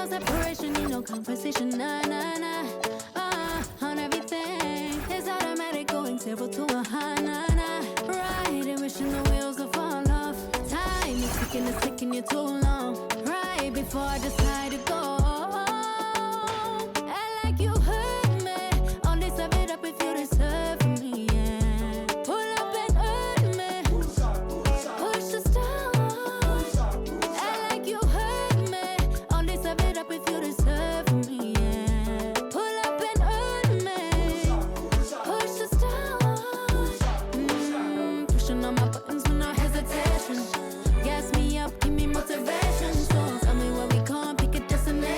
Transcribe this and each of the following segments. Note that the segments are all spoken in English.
no separation, need no conversation, nah, nah, nah. On everything, it's automatic, going 0 to 100, nah, nah. Right, and wishing the wheels will fall off. Time is ticking, it's taking you too long. Right before I decide to go. Act like you heard me. Only serve it up if you deserve me, yeah. Pull up and hurt me. Push the stars. Act like you heard me. Only serve it up if you deserve me, yeah. Pull up and hurt me. Push the stars. Pushing on my buttons with no hesitation. Gas me up, give me motivation. So tell me where we going, pick a destination.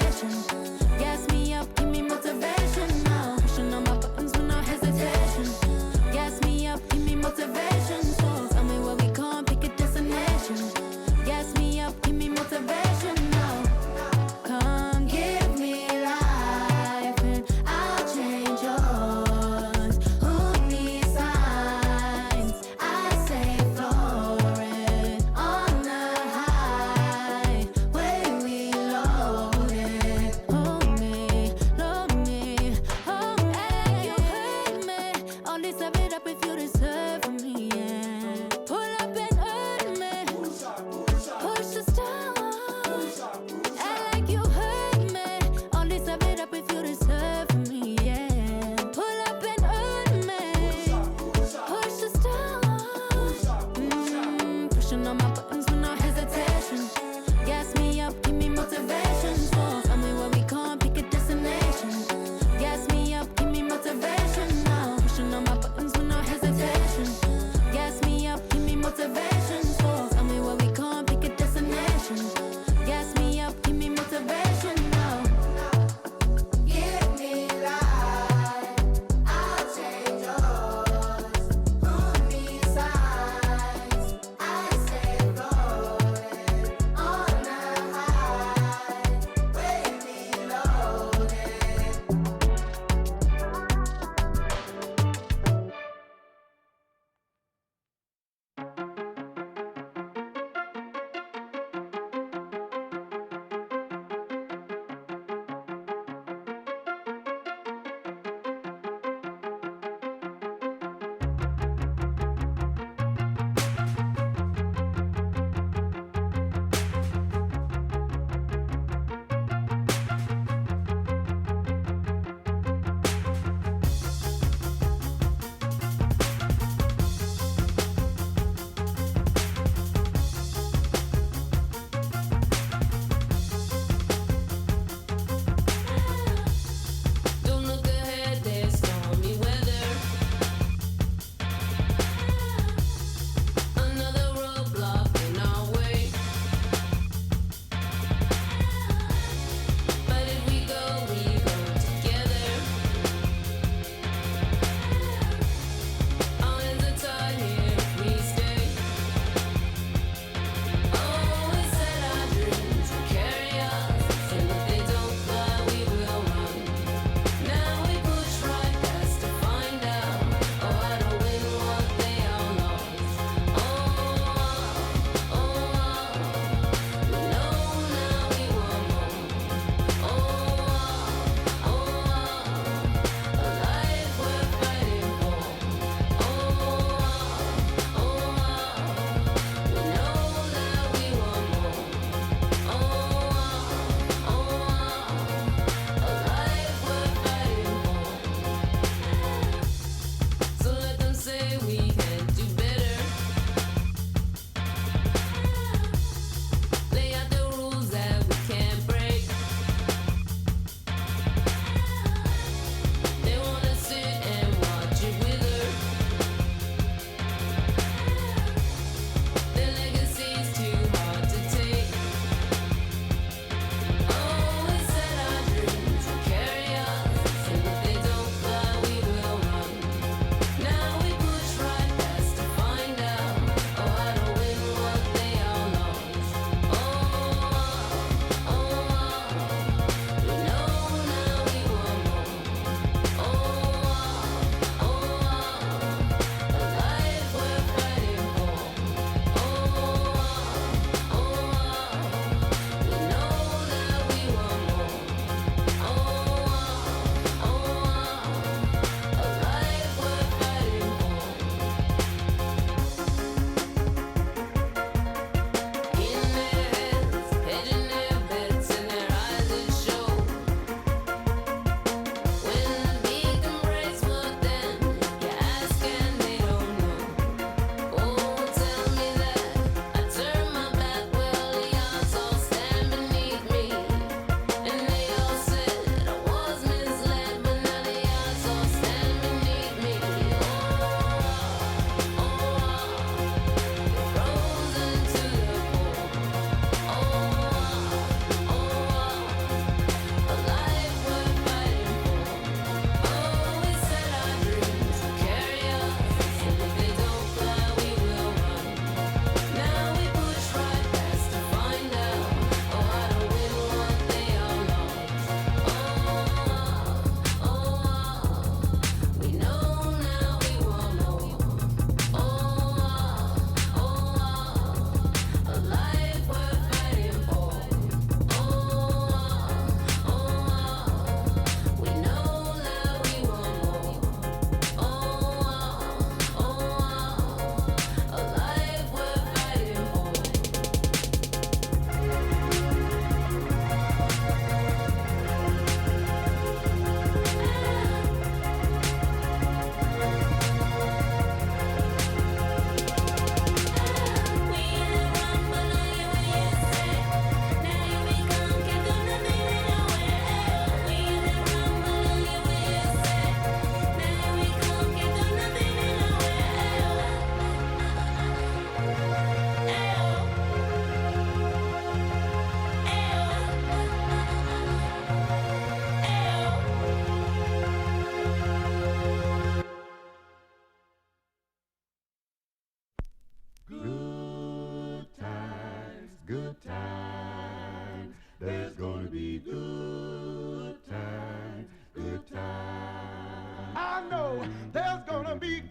There's gonna be good times, good times. I know there's gonna be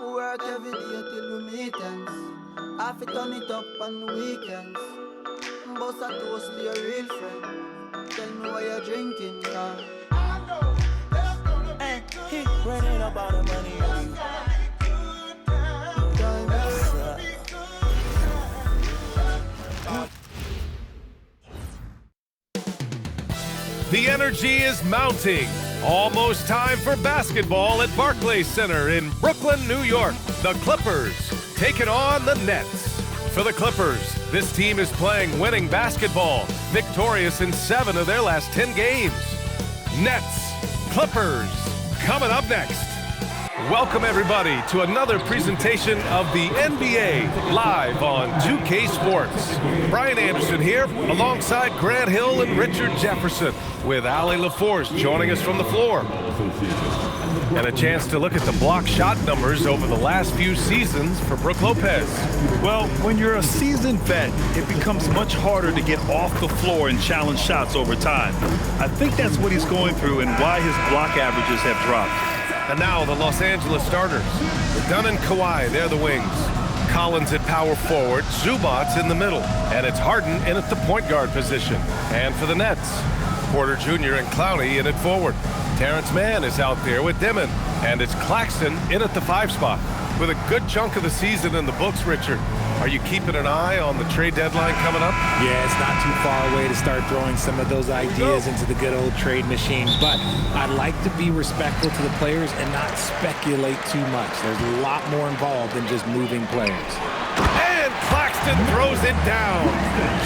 work every day till we meet ends. I fi turn it up on the weekends. Bust a toast to your real friend. Tell me why you're drinking, yeah. I know there's gonna be good times. He running about the money. There's gonna be good times. There's gonna be The energy is mounting. Almost time for basketball at Barclays Center in Brooklyn, New York. The Clippers taking on the Nets. For the Clippers, this team is playing winning basketball, victorious in 7 of their last 10 games. Nets, Clippers, coming up next. Welcome everybody to another presentation of the NBA live on 2K Sports. Brian Anderson here alongside Grant Hill and Richard Jefferson with Ali LaForce joining us from the floor. And a chance to look at the block shot numbers over the last few seasons for Brook Lopez. Well, when you're a seasoned vet, it becomes much harder to get off the floor and challenge shots over time. I think that's what he's going through and why his block averages have dropped. And now the Los Angeles starters. Dunn and Kawhi, they're the wings. Collins at power forward, Zubac's in the middle. And it's Harden in at the point guard position. And for the Nets, Porter Jr. and Clowney in at forward. Terrence Mann is out there with Demin. And it's Claxton in at the 5 spot. With a good chunk of the season in the books, Richard, are you keeping an eye on the trade deadline coming up? Yeah, it's not too far away to start throwing some of those ideas into the good old trade machine. But I'd like to be respectful to the players and not speculate too much. There's a lot more involved than just moving players. And Claxton throws it down.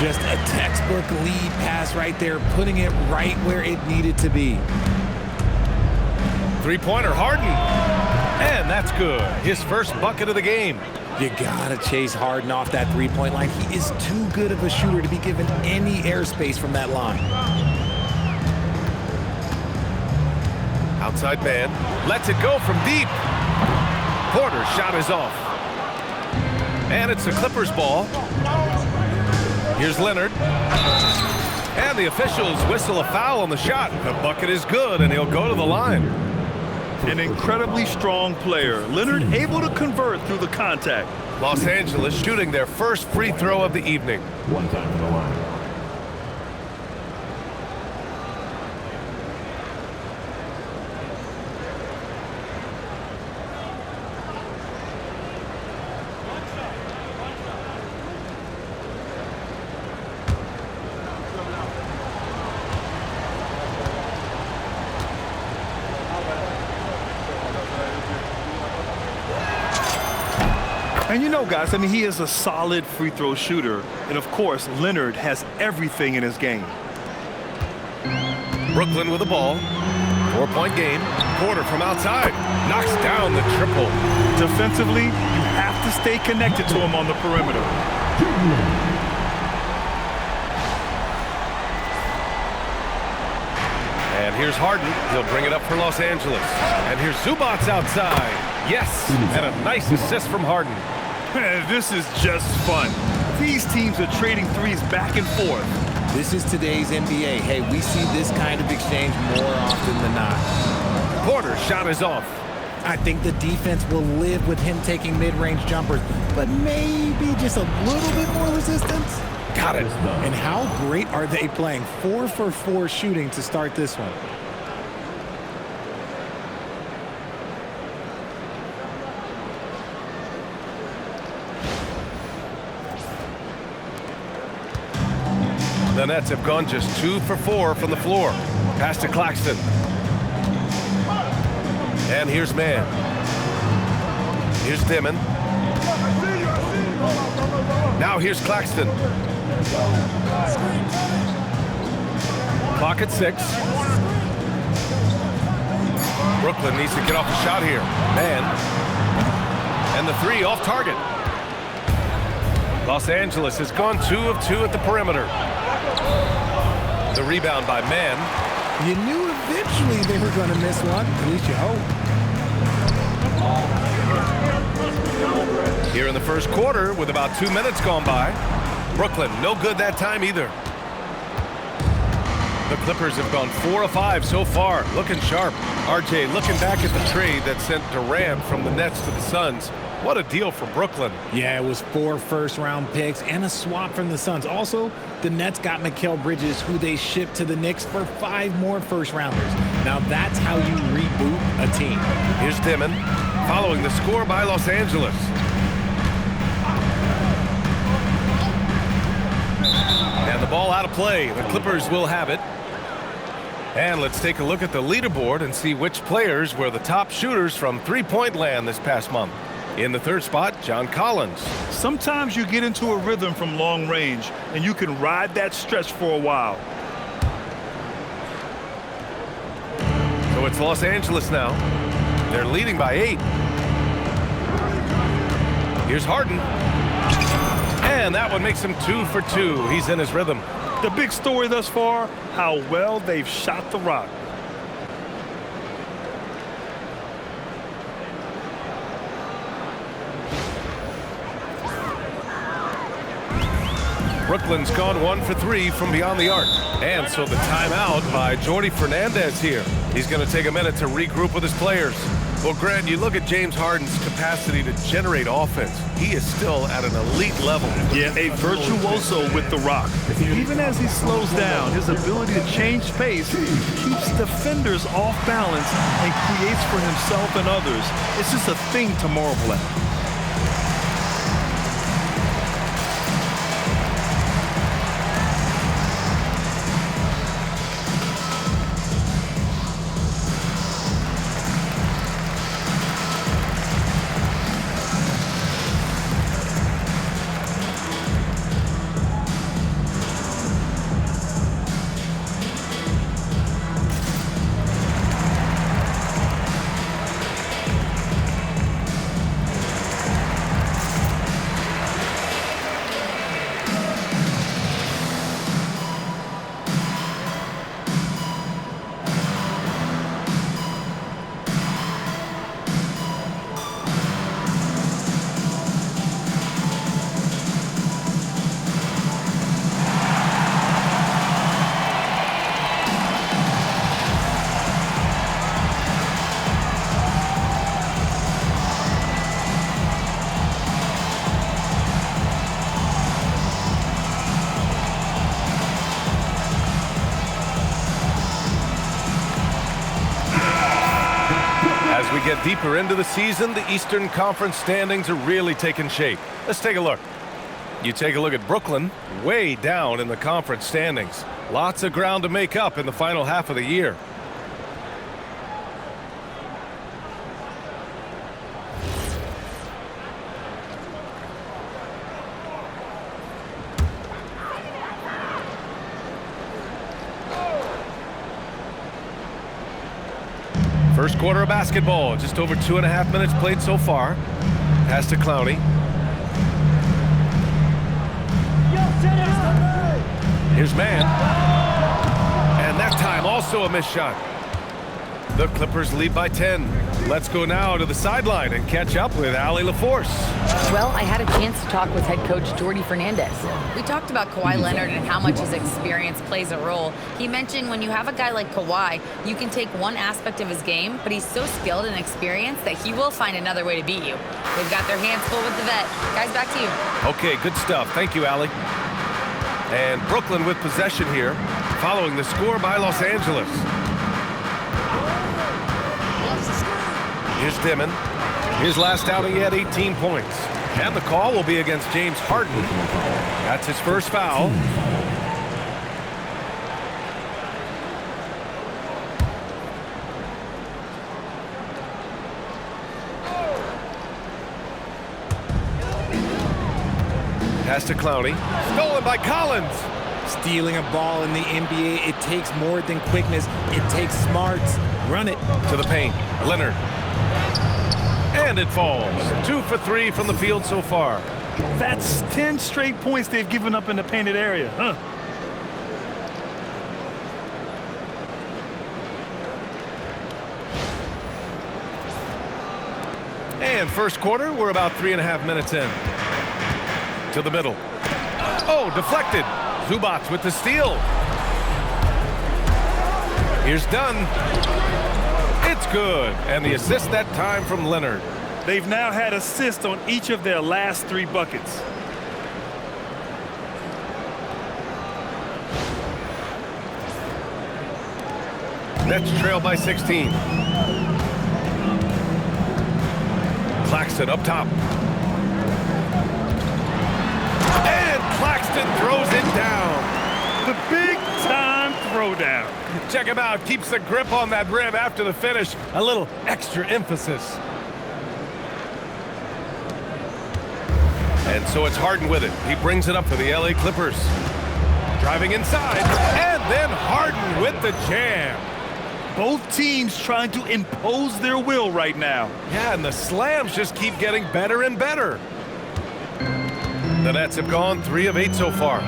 Just a textbook lead pass right there, putting it right where it needed to be. Three-pointer, Harden. And that's good. His first bucket of the game. You gotta chase Harden off that three-point line. He is too good of a shooter to be given any airspace from that line. Outside man, lets it go from deep. Porter's shot is off. And it's the Clippers ball. Here's Leonard. And the officials whistle a foul on the shot. The bucket is good, and he'll go to the line. An incredibly strong player. Leonard able to convert through the contact. Los Angeles shooting their first free throw of the evening. one time for the line. And you know, guys, I mean, he is a solid free throw shooter. And of course, Leonard has everything in his game. Brooklyn with the ball. 4-point game. Porter from outside. Knocks down the triple. Defensively, you have to stay connected to him on the perimeter. And here's Harden. He'll bring it up for Los Angeles. And here's Zubac's outside. Yes, and a nice assist from Harden. This is just fun. These teams are trading threes back and forth. This is today's NBA. Hey, we see this kind of exchange more often than not. Porter's shot is off. I think the defense will live with him taking mid-range jumpers, but maybe just a little bit more resistance. Got it. And how great are they playing? 4 for 4 shooting to start this one. The Nets have gone just 2 for 4 from the floor. Pass to Claxton. And here's Mann. Here's Demin. Now here's Claxton. Clock at 6. Brooklyn needs to get off a shot here. Mann. And the 3 off target. Los Angeles has gone 2 of 2 at the perimeter. The rebound by Mann. You knew eventually they were going to miss one. At least you hope. Here in the first quarter with about 2 minutes gone by. Brooklyn, no good that time either. The Clippers have gone 4 of 5 so far, looking sharp. RJ, looking back at the trade that sent Durant from the Nets to the Suns, what a deal for Brooklyn. Yeah, it was 4 first-round picks and a swap from the Suns. Also, the Nets got Mikal Bridges, who they shipped to the Knicks for 5 more first-rounders. Now that's how you reboot a team. Here's Demin, following the score by Los Angeles. And the ball out of play. The Clippers will have it. And let's take a look at the leaderboard and see which players were the top shooters from three-point land this past month. In the third spot, John Collins. Sometimes you get into a rhythm from long range, and you can ride that stretch for a while. So it's Los Angeles now. They're leading by 8. Here's Harden. And that one makes him 2 for 2. He's in his rhythm. The big story thus far, how well they've shot the rock. Brooklyn's gone 1 for 3 from beyond the arc. And so the timeout by Jordi Fernandez here. He's going to take a minute to regroup with his players. Well, Grant, you look at James Harden's capacity to generate offense. He is still at an elite level. Yeah, a virtuoso with the rock. Even as he slows down, his ability to change pace keeps defenders off balance and creates for himself and others. It's just a thing to marvel at. As we get deeper into the season, the Eastern Conference standings are really taking shape. Let's take a look. You take a look at Brooklyn, way down in the conference standings. Lots of ground to make up in the final half of the year. First quarter of basketball, just over 2.5 minutes played so far. Pass to Clowney. Here's Mann. And that time also a missed shot. The Clippers lead by 10. Let's go now to the sideline and catch up with Allie LaForce. Well, I had a chance to talk with head coach Jordi Fernandez. We talked about Kawhi Leonard and how much his experience plays a role. He mentioned when you have a guy like Kawhi, you can take one aspect of his game, but he's so skilled and experienced that he will find another way to beat you. They've got their hands full with the vet. Guys, back to you. Okay, good stuff. Thank you, Allie. And Brooklyn with possession here, following the score by Los Angeles. Here's Demin. His last outing, he had 18 points. And the call will be against James Harden. That's his first foul. Pass to Clowney. Stolen by Collins. Stealing a ball in the NBA, it takes more than quickness. It takes smarts. Run it. To the paint. Leonard. And it falls. 2 for 3 from the field so far. That's 10 straight points they've given up in the painted area, huh? And first quarter, we're about 3.5 minutes in. To the middle. Oh, deflected. Zubac with the steal. Here's Dunn. It's good. And the assist that time from Leonard. They've now had assists on each of their last 3 buckets. Nets trail by 16. Claxton up top. And Claxton throws it down. The big-time throwdown. Check him out. Keeps the grip on that rim after the finish. A little extra emphasis. And so it's Harden with it. He brings it up for the LA Clippers. Driving inside. And then Harden with the jam. Both teams trying to impose their will right now. Yeah, and the slams just keep getting better and better. The Nets have gone 3 of 8 so far.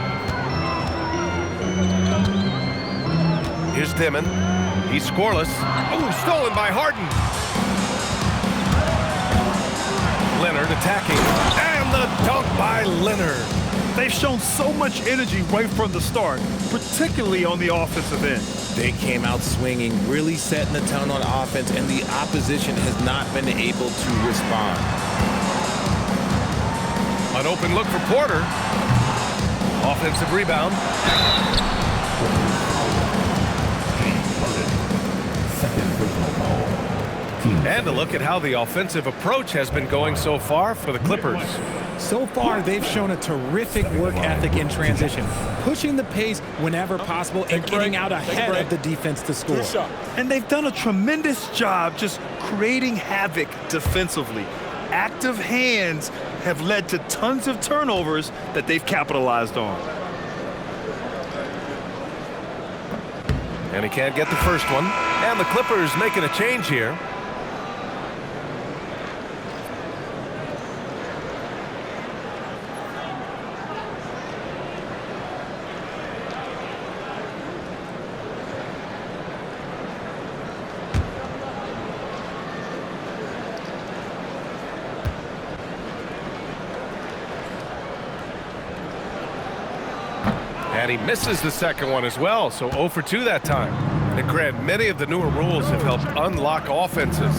Here's Demin. He's scoreless. Oh, stolen by Harden. Leonard attacking. And the dunk by Leonard. They've shown so much energy right from the start, particularly on the offensive end. They came out swinging, really setting the tone on offense, and the opposition has not been able to respond. An open look for Porter. Offensive rebound. And a look at how the offensive approach has been going so far for the Clippers. So far, they've shown a terrific work ethic in transition, pushing the pace whenever possible and getting out ahead of the defense to score. And they've done a tremendous job just creating havoc defensively. Active hands have led to tons of turnovers that they've capitalized on. And he can't get the first one. And the Clippers making a change here. And he misses the second one as well, so 0 for 2 that time. And Grant, many of the newer rules have helped unlock offenses.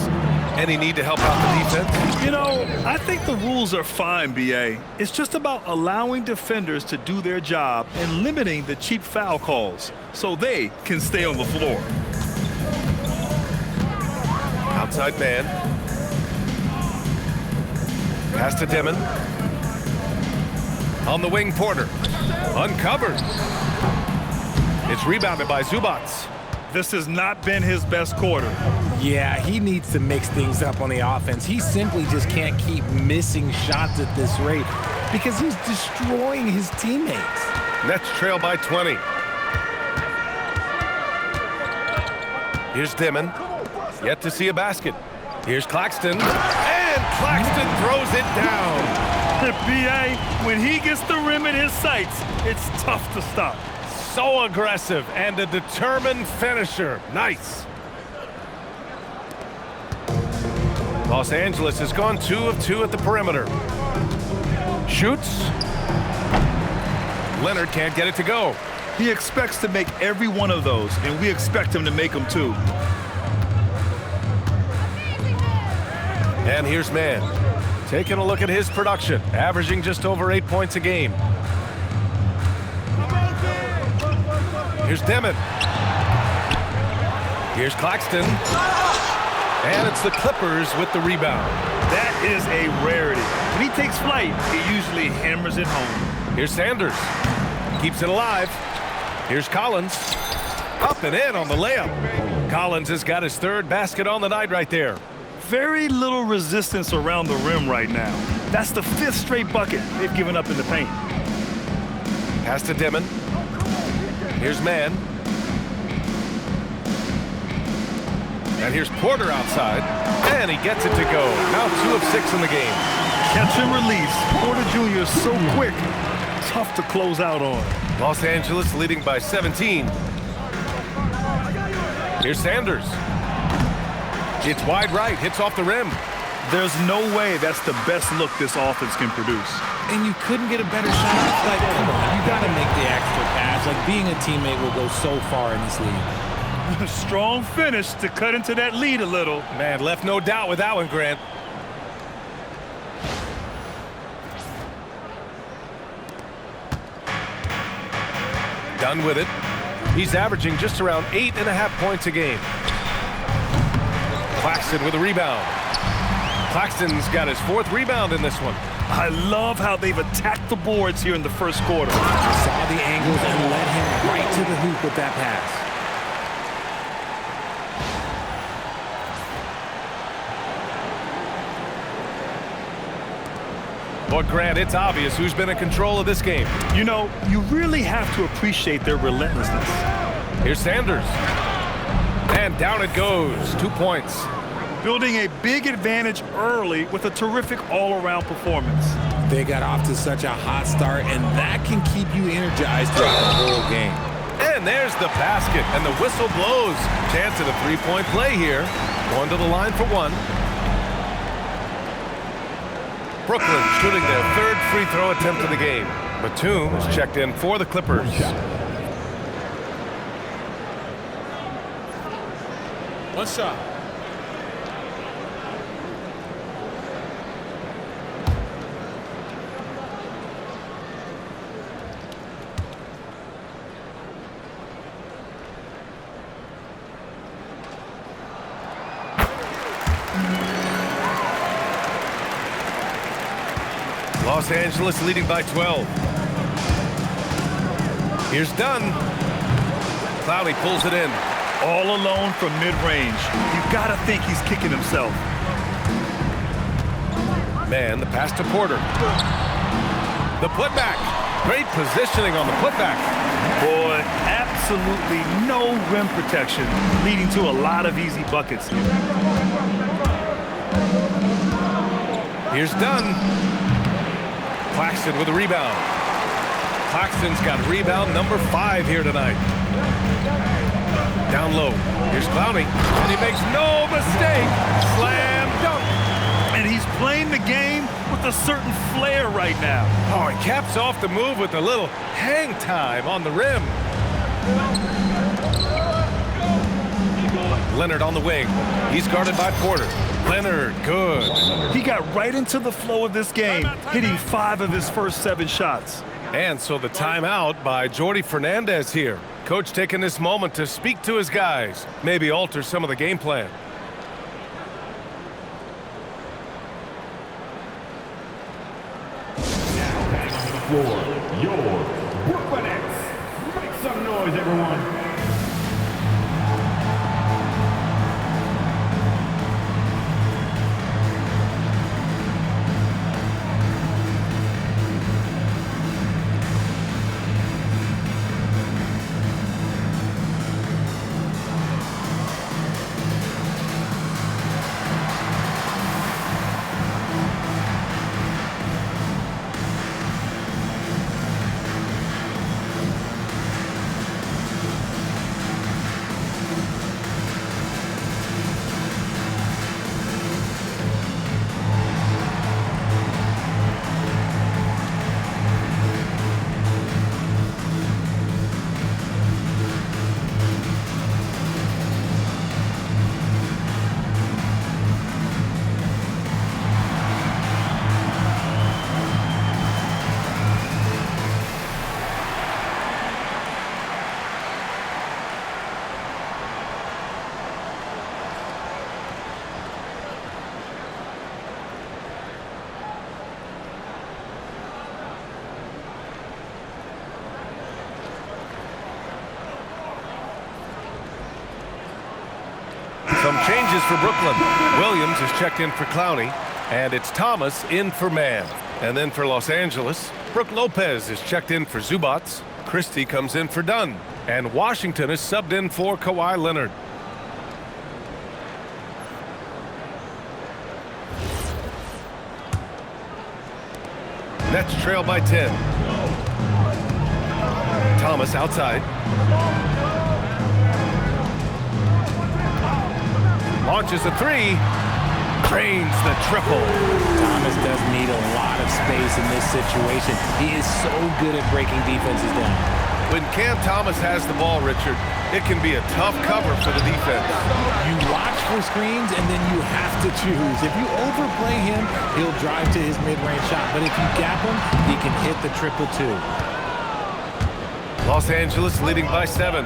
Any need to help out the defense? You know, I think the rules are fine, B.A. It's just about allowing defenders to do their job and limiting the cheap foul calls so they can stay on the floor. Outside man. Pass to Demin. On the wing, Porter. Uncovered. It's rebounded by Zubats. This has not been his best quarter. Yeah, he needs to mix things up on the offense. He simply just can't keep missing shots at this rate because he's destroying his teammates. Nets trail by 20. Here's Demin. Yet to see a basket. Here's Claxton. And Claxton throws it down. B.A., when he gets the rim in his sights, it's tough to stop. So aggressive and a determined finisher. Nice. Los Angeles has gone 2 of 2 at the perimeter. Shoots. Leonard can't get it to go. He expects to make every one of those, and we expect him to make them too. And here's Mann. Taking a look at his production, averaging just over 8 points a game. Here's Demin. Here's Claxton. And it's the Clippers with the rebound. That is a rarity. When he takes flight, he usually hammers it home. Here's Sanders. Keeps it alive. Here's Collins. Up and in on the layup. Collins has got his 3rd basket on the night right there. Very little resistance around the rim right now. That's the 5th straight bucket they've given up in the paint. Pass to Demin. Here's Mann. And here's Porter outside. And he gets it to go. Now 2 of 6 in the game. Catch and release. Porter Jr. is so quick. Tough to close out on. Los Angeles leading by 17. Here's Sanders. It's wide right, hits off the rim. There's no way that's the best look this offense can produce. And you couldn't get a better shot. Like, come on, you got to make the extra pass. Like, being a teammate will go so far in this league. Strong finish to cut into that lead a little. Man, left no doubt with that one, Grant. Done with it. He's averaging just around 8.5 points a game. Claxton with a rebound. Claxton's got his 4th rebound in this one. I love how they've attacked the boards here in the first quarter. Saw the angles and led him right to the hoop with that pass. But Grant, it's obvious who's been in control of this game. You know, you really have to appreciate their relentlessness. Here's Sanders. And down it goes. 2 points. Building a big advantage early with a terrific all-around performance. They got off to such a hot start, and that can keep you energized throughout the whole game. And there's the basket, and the whistle blows. Chance at a 3-point play here. Going to the line for 1. Brooklyn shooting their 3rd free throw attempt of the game. Batum is checked in for the Clippers. One shot. Los Angeles leading by 12. Here's Dunn. Clowney pulls it in. All alone from mid-range. You've got to think he's kicking himself. Man, the pass to Porter. The putback. Great positioning on the putback. Boy, absolutely no rim protection, leading to a lot of easy buckets here. Here's Dunn. Claxton with a rebound. Claxton's got rebound number 5 here tonight. Down low. Here's Clowney. And he makes no mistake. Slam dunk. And he's playing the game with a certain flair right now. Oh, he caps off the move with a little hang time on the rim. Leonard on the wing. He's guarded by Porter. Leonard, good. He got right into the flow of this game, hitting 5 of his first 7 shots. And so the timeout by Jordi Fernandez here. Coach taking this moment to speak to his guys, maybe alter some of the game plan. For your Brooklyn Nets. Make some noise, everyone. Some changes for Brooklyn. Williams is checked in for Clowney, and it's Thomas in for Mann. And then for Los Angeles, Brook Lopez is checked in for Zubats. Christie comes in for Dunn. And Washington is subbed in for Kawhi Leonard. Nets trail by 10. Thomas outside. Launches a 3. Drains the triple. Thomas does need a lot of space in this situation. He is so good at breaking defenses down. When Cam Thomas has the ball, Richard, it can be a tough cover for the defense. You watch for screens, and then you have to choose. If you overplay him, he'll drive to his mid-range shot. But if you gap him, he can hit the 2-2. Los Angeles leading by 7.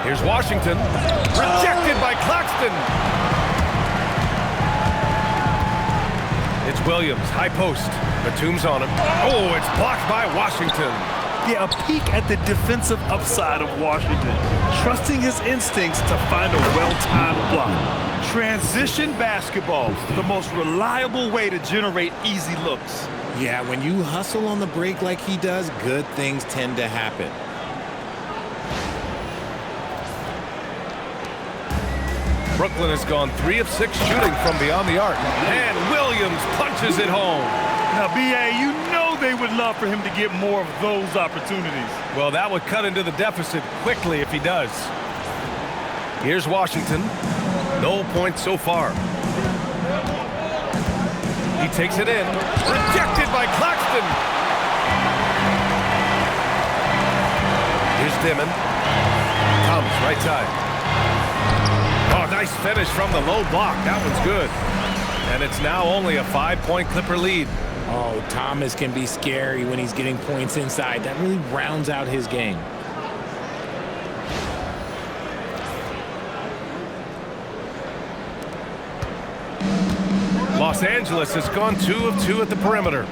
Here's Washington. Rejected by Claxton. It's Williams, high post. Batum's on him. Oh, it's blocked by Washington. Yeah, a peek at the defensive upside of Washington. Trusting his instincts to find a well-timed block. Transition basketball, the most reliable way to generate easy looks. Yeah, when you hustle on the break like he does, good things tend to happen. Brooklyn has gone 3 of 6 shooting from beyond the arc. And Williams punches it home. Now, B.A., you know they would love for him to get more of those opportunities. Well, that would cut into the deficit quickly if he does. Here's Washington. No points so far. He takes it in. Rejected by Claxton. Here's Demin. Thomas, right side. Oh, nice finish from the low block. That one's good. And it's now only a 5-point Clipper lead. Oh, Thomas can be scary when he's getting points inside. That really rounds out his game. Los Angeles has gone 2 of 2 at the perimeter.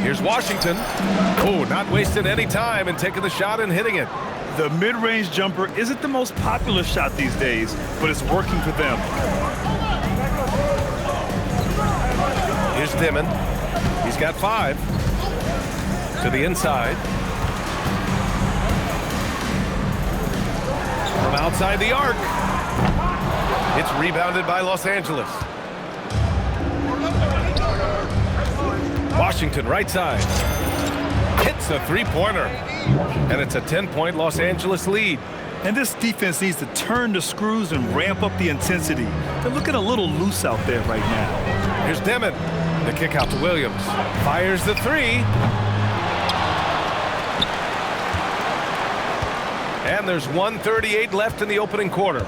Here's Washington. Oh, not wasting any time and taking the shot and hitting it. The mid-range jumper isn't the most popular shot these days, but it's working for them. Here's Demin. He's got 5. To the inside. From outside the arc. It's rebounded by Los Angeles. Washington, right side. Hits a 3-pointer. And it's a 10-point Los Angeles lead. And this defense needs to turn the screws and ramp up the intensity. They're looking a little loose out there right now. Here's Demin. The kick out to Williams. Fires the 3. And there's 1:38 left in the opening quarter.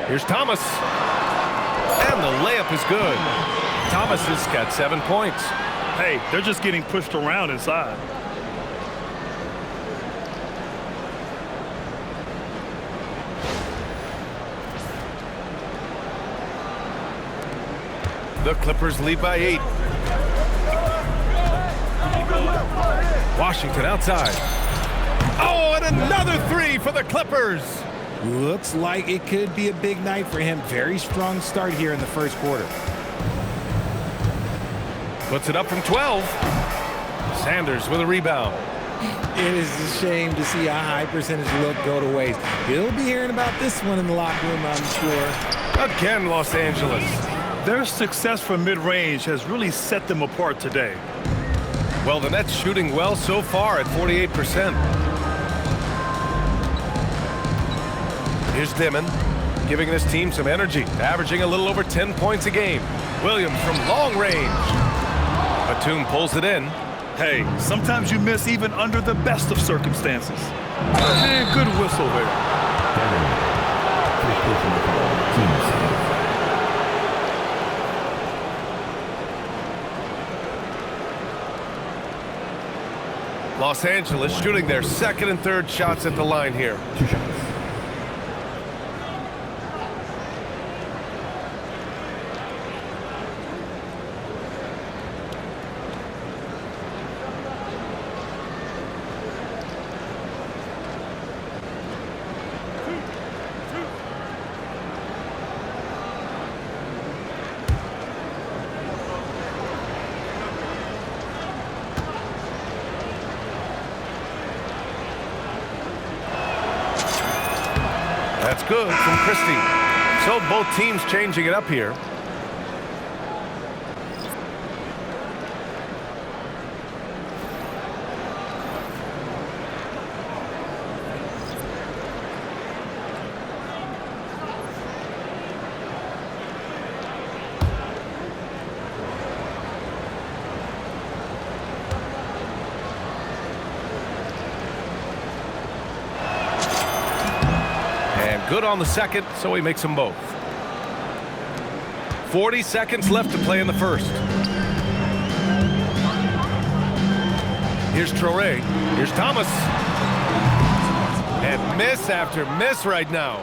Here's Thomas. And the layup is good. Thomas has got 7 points. Hey, they're just getting pushed around inside. The Clippers lead by 8. Washington outside. Oh, and another 3 for the Clippers. Looks like it could be a big night for him. Very strong start here in the first quarter. Puts it up from 12. Sanders with a rebound. It is a shame to see a high percentage look go to waste. He'll be hearing about this one in the locker room, I'm sure. Again, Los Angeles. Their success from mid-range has really set them apart today. Well, the Nets shooting well so far at 48%. Here's Demin, giving this team some energy, averaging a little over 10 points a game. Williams from long range. Batum pulls it in. Hey, sometimes you miss even under the best of circumstances. And good whistle there. Los Angeles shooting their second and third shots at the line here. 2 shots. That's good from Christie. So both teams changing it up here. Good on the second, so he makes them both. 40 seconds left to play in the first. Here's Traore. Here's Thomas. And miss after miss right now.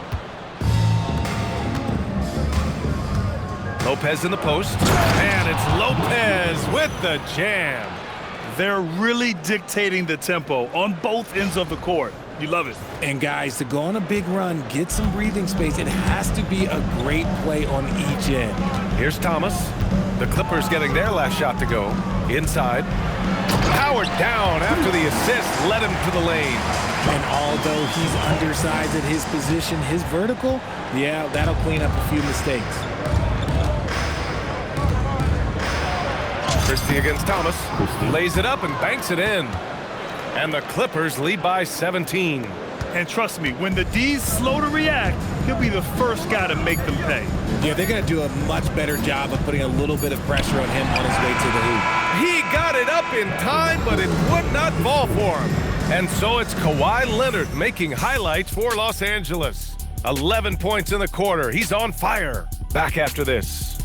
Lopez in the post. And it's Lopez with the jam. They're really dictating the tempo on both ends of the court. You love it. And guys, to go on a big run, get some breathing space, it has to be a great play on each end. Here's Thomas. The Clippers getting their last shot to go. Inside. Powered down after the assist led him to the lane. And although he's undersized at his position, his vertical, yeah, that'll clean up a few mistakes. Christie against Thomas. Lays it up and banks it in. And the Clippers lead by 17. And trust me, when the D's slow to react, he'll be the first guy to make them pay. Yeah, they're going to do a much better job of putting a little bit of pressure on him on his way to the hoop. He got it up in time, but it would not fall for him. And so it's Kawhi Leonard making highlights for Los Angeles. 11 points in the quarter. He's on fire. Back after this.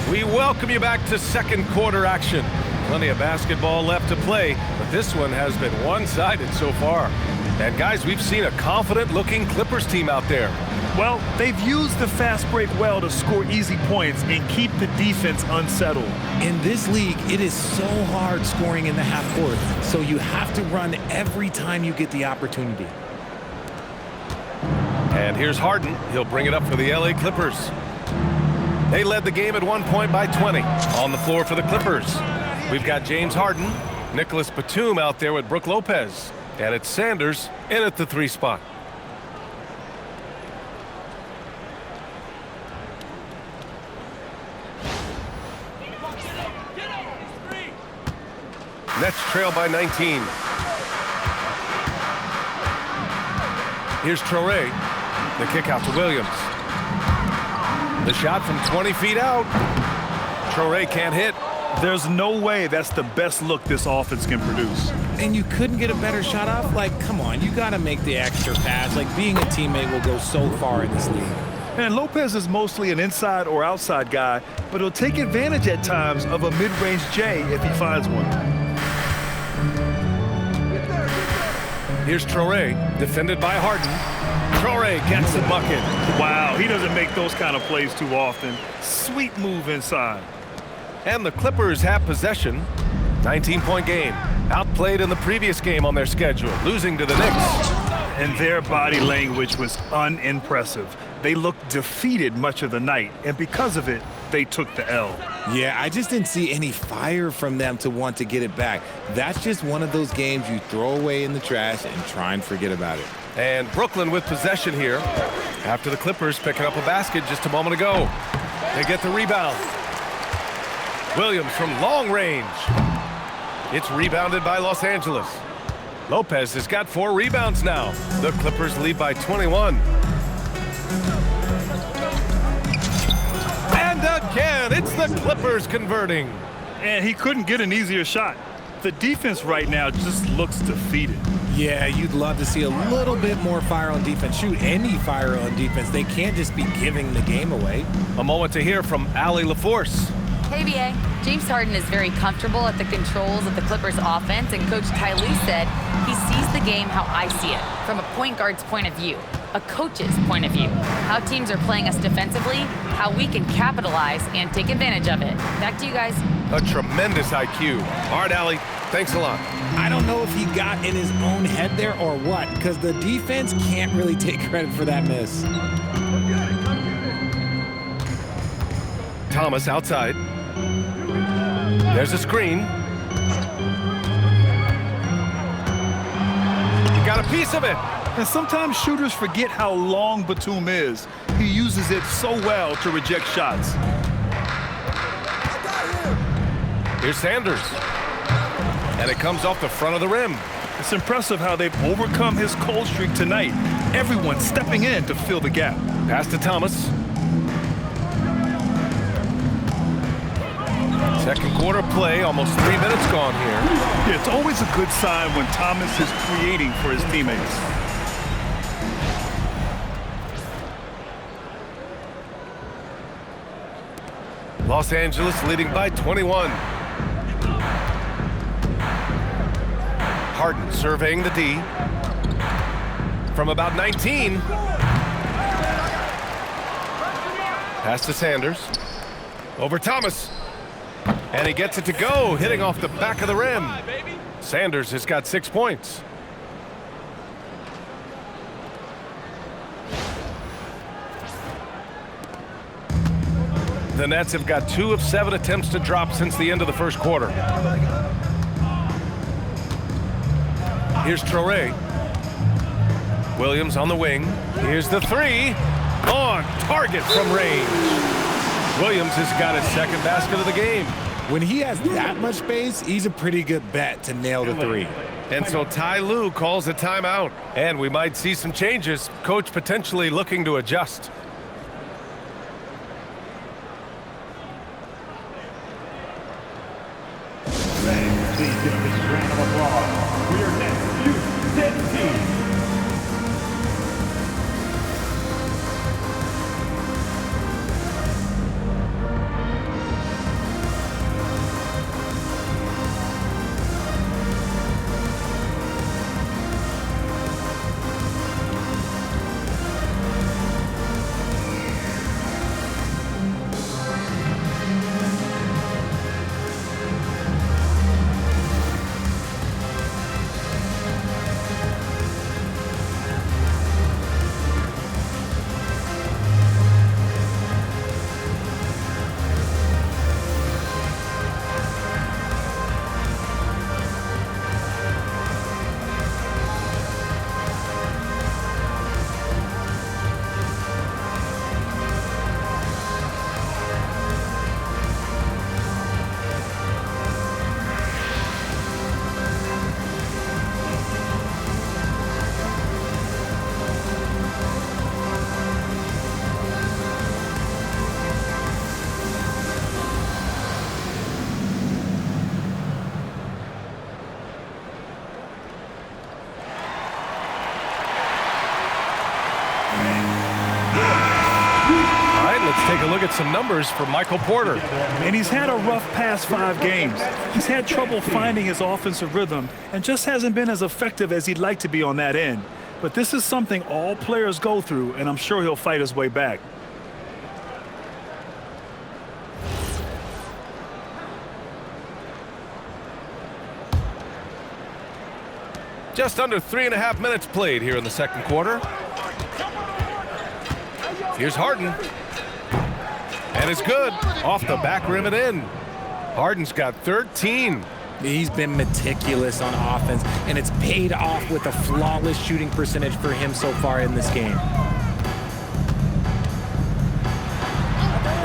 We welcome you back to second quarter action. Plenty of basketball left to play, but this one has been one-sided so far. And guys, we've seen a confident-looking Clippers team out there. Well, they've used the fast break well to score easy points and keep the defense unsettled. In this league, it is so hard scoring in the half court, so you have to run every time you get the opportunity. And here's Harden. He'll bring it up for the LA Clippers. They led the game at one point by 20. On the floor for the Clippers, we've got James Harden, Nicholas Batum out there with Brook Lopez, and it's Sanders in at the 3 spot. Nets trail by 19. Here's Traore. The kick out to Williams. The shot from 20 feet out. Traore can't hit. There's no way that's the best look this offense can produce. And you couldn't get a better shot off? Like, come on, you got to make the extra pass. Like, being a teammate will go so far in this league. And Lopez is mostly an inside or outside guy, but he'll take advantage at times of a mid-range J if he finds one. Here's Traore, defended by Harden. Traore gets the bucket. Wow, he doesn't make those kind of plays too often. Sweet move inside. And the Clippers have possession. 19-point game. Outplayed in the previous game on their schedule, losing to the Knicks. And their body language was unimpressive. They looked defeated much of the night, and because of it, they took the L. Yeah, I just didn't see any fire from them to want to get it back. That's just one of those games you throw away in the trash and try and forget about it. And Brooklyn with possession here after the Clippers picking up a basket just a moment ago. They get the rebound. Williams from long range. It's rebounded by Los Angeles. Lopez has got 4 rebounds now. The Clippers lead by 21. And again, it's the Clippers converting. And he couldn't get an easier shot. The defense right now just looks defeated. Yeah, you'd love to see a little bit more fire on defense. Shoot, any fire on defense. They can't just be giving the game away. A moment to hear from Allie LaForce. Hey, BA. James Harden is very comfortable at the controls of the Clippers offense, and Coach Ty Lue said he sees the game how I see it, from a point guard's point of view, a coach's point of view, how teams are playing us defensively, how we can capitalize and take advantage of it. Back to you guys. A tremendous IQ. All right, Allie, thanks a lot. I don't know if he got in his own head there or what, because the defense can't really take credit for that miss. Thomas outside. There's a screen. He got a piece of it. And sometimes shooters forget how long Batum is. He uses it so well to reject shots. Here's Sanders. And it comes off the front of the rim. It's impressive how they've overcome his cold streak tonight. Everyone stepping in to fill the gap. Pass to Thomas. Second quarter play, almost 3 minutes gone here. Yeah, it's always a good sign when Thomas is creating for his teammates. Los Angeles leading by 21. Harden surveying the D. From about 19. Pass to Sanders. Over Thomas. And he gets it to go, hitting off the back of the rim. Sanders has got 6 points. The Nets have got 2 of 7 attempts to drop since the end of the first quarter. Here's Traore. Williams on the wing. Here's the 3. On target from range. Williams has got his second basket of the game. When he has that much space, he's a pretty good bet to nail the 3. And so Ty Lue calls a timeout. And we might see some changes. Coach potentially looking to adjust. Please give a big round of applause for your next Youth 10 team. Take a look at some numbers for Michael Porter. And he's had a rough past 5 games. He's had trouble finding his offensive rhythm and just hasn't been as effective as he'd like to be on that end. But this is something all players go through, and I'm sure he'll fight his way back. Just under 3.5 minutes played here in the second quarter. Here's Harden. And it's good. Off the back rim and in. Harden's got 13. He's been meticulous on offense, and it's paid off with a flawless shooting percentage for him so far in this game.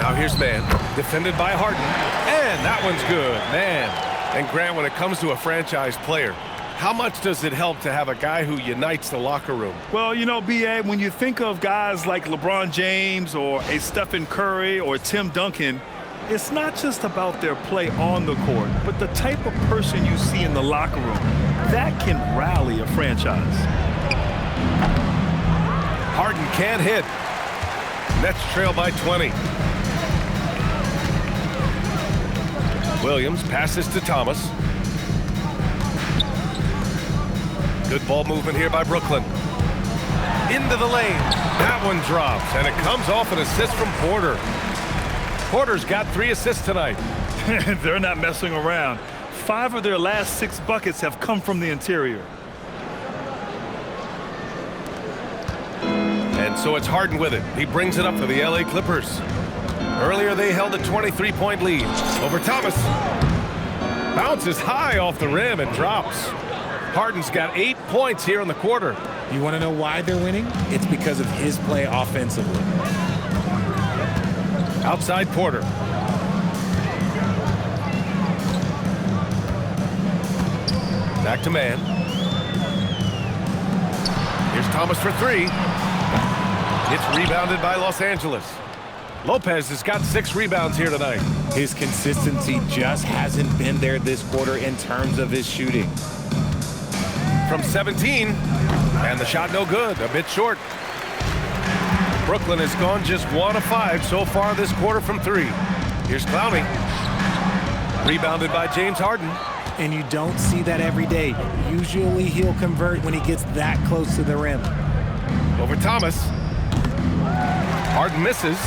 Now here's Man, defended by Harden. And that one's good, man. And Grant, when it comes to a franchise player, how much does it help to have a guy who unites the locker room? Well, you know, B.A., when you think of guys like LeBron James or a Stephen Curry or Tim Duncan, it's not just about their play on the court, but the type of person you see in the locker room. That can rally a franchise. Harden can't hit. Nets trail by 20. Williams passes to Thomas. Good ball movement here by Brooklyn. Into the lane. That one drops, and it comes off an assist from Porter. Porter's got 3 assists tonight. They're not messing around. 5 of their last 6 buckets have come from the interior. And so it's Harden with it. He brings it up for the LA Clippers. Earlier they held a 23-point lead over Thomas. Bounces high off the rim and drops. Harden's got 8 points here in the quarter. You want to know why they're winning? It's because of his play offensively. Outside Porter. Back to man. Here's Thomas for three. It's rebounded by Los Angeles. Lopez has got 6 rebounds here tonight. His consistency just hasn't been there this quarter in terms of his shooting. From 17, and the shot no good, a bit short. Brooklyn has gone just 1 of 5 so far this quarter from 3. Here's Clowney. Rebounded by James Harden. And you don't see that every day. Usually he'll convert when he gets that close to the rim. Over Thomas. Harden misses.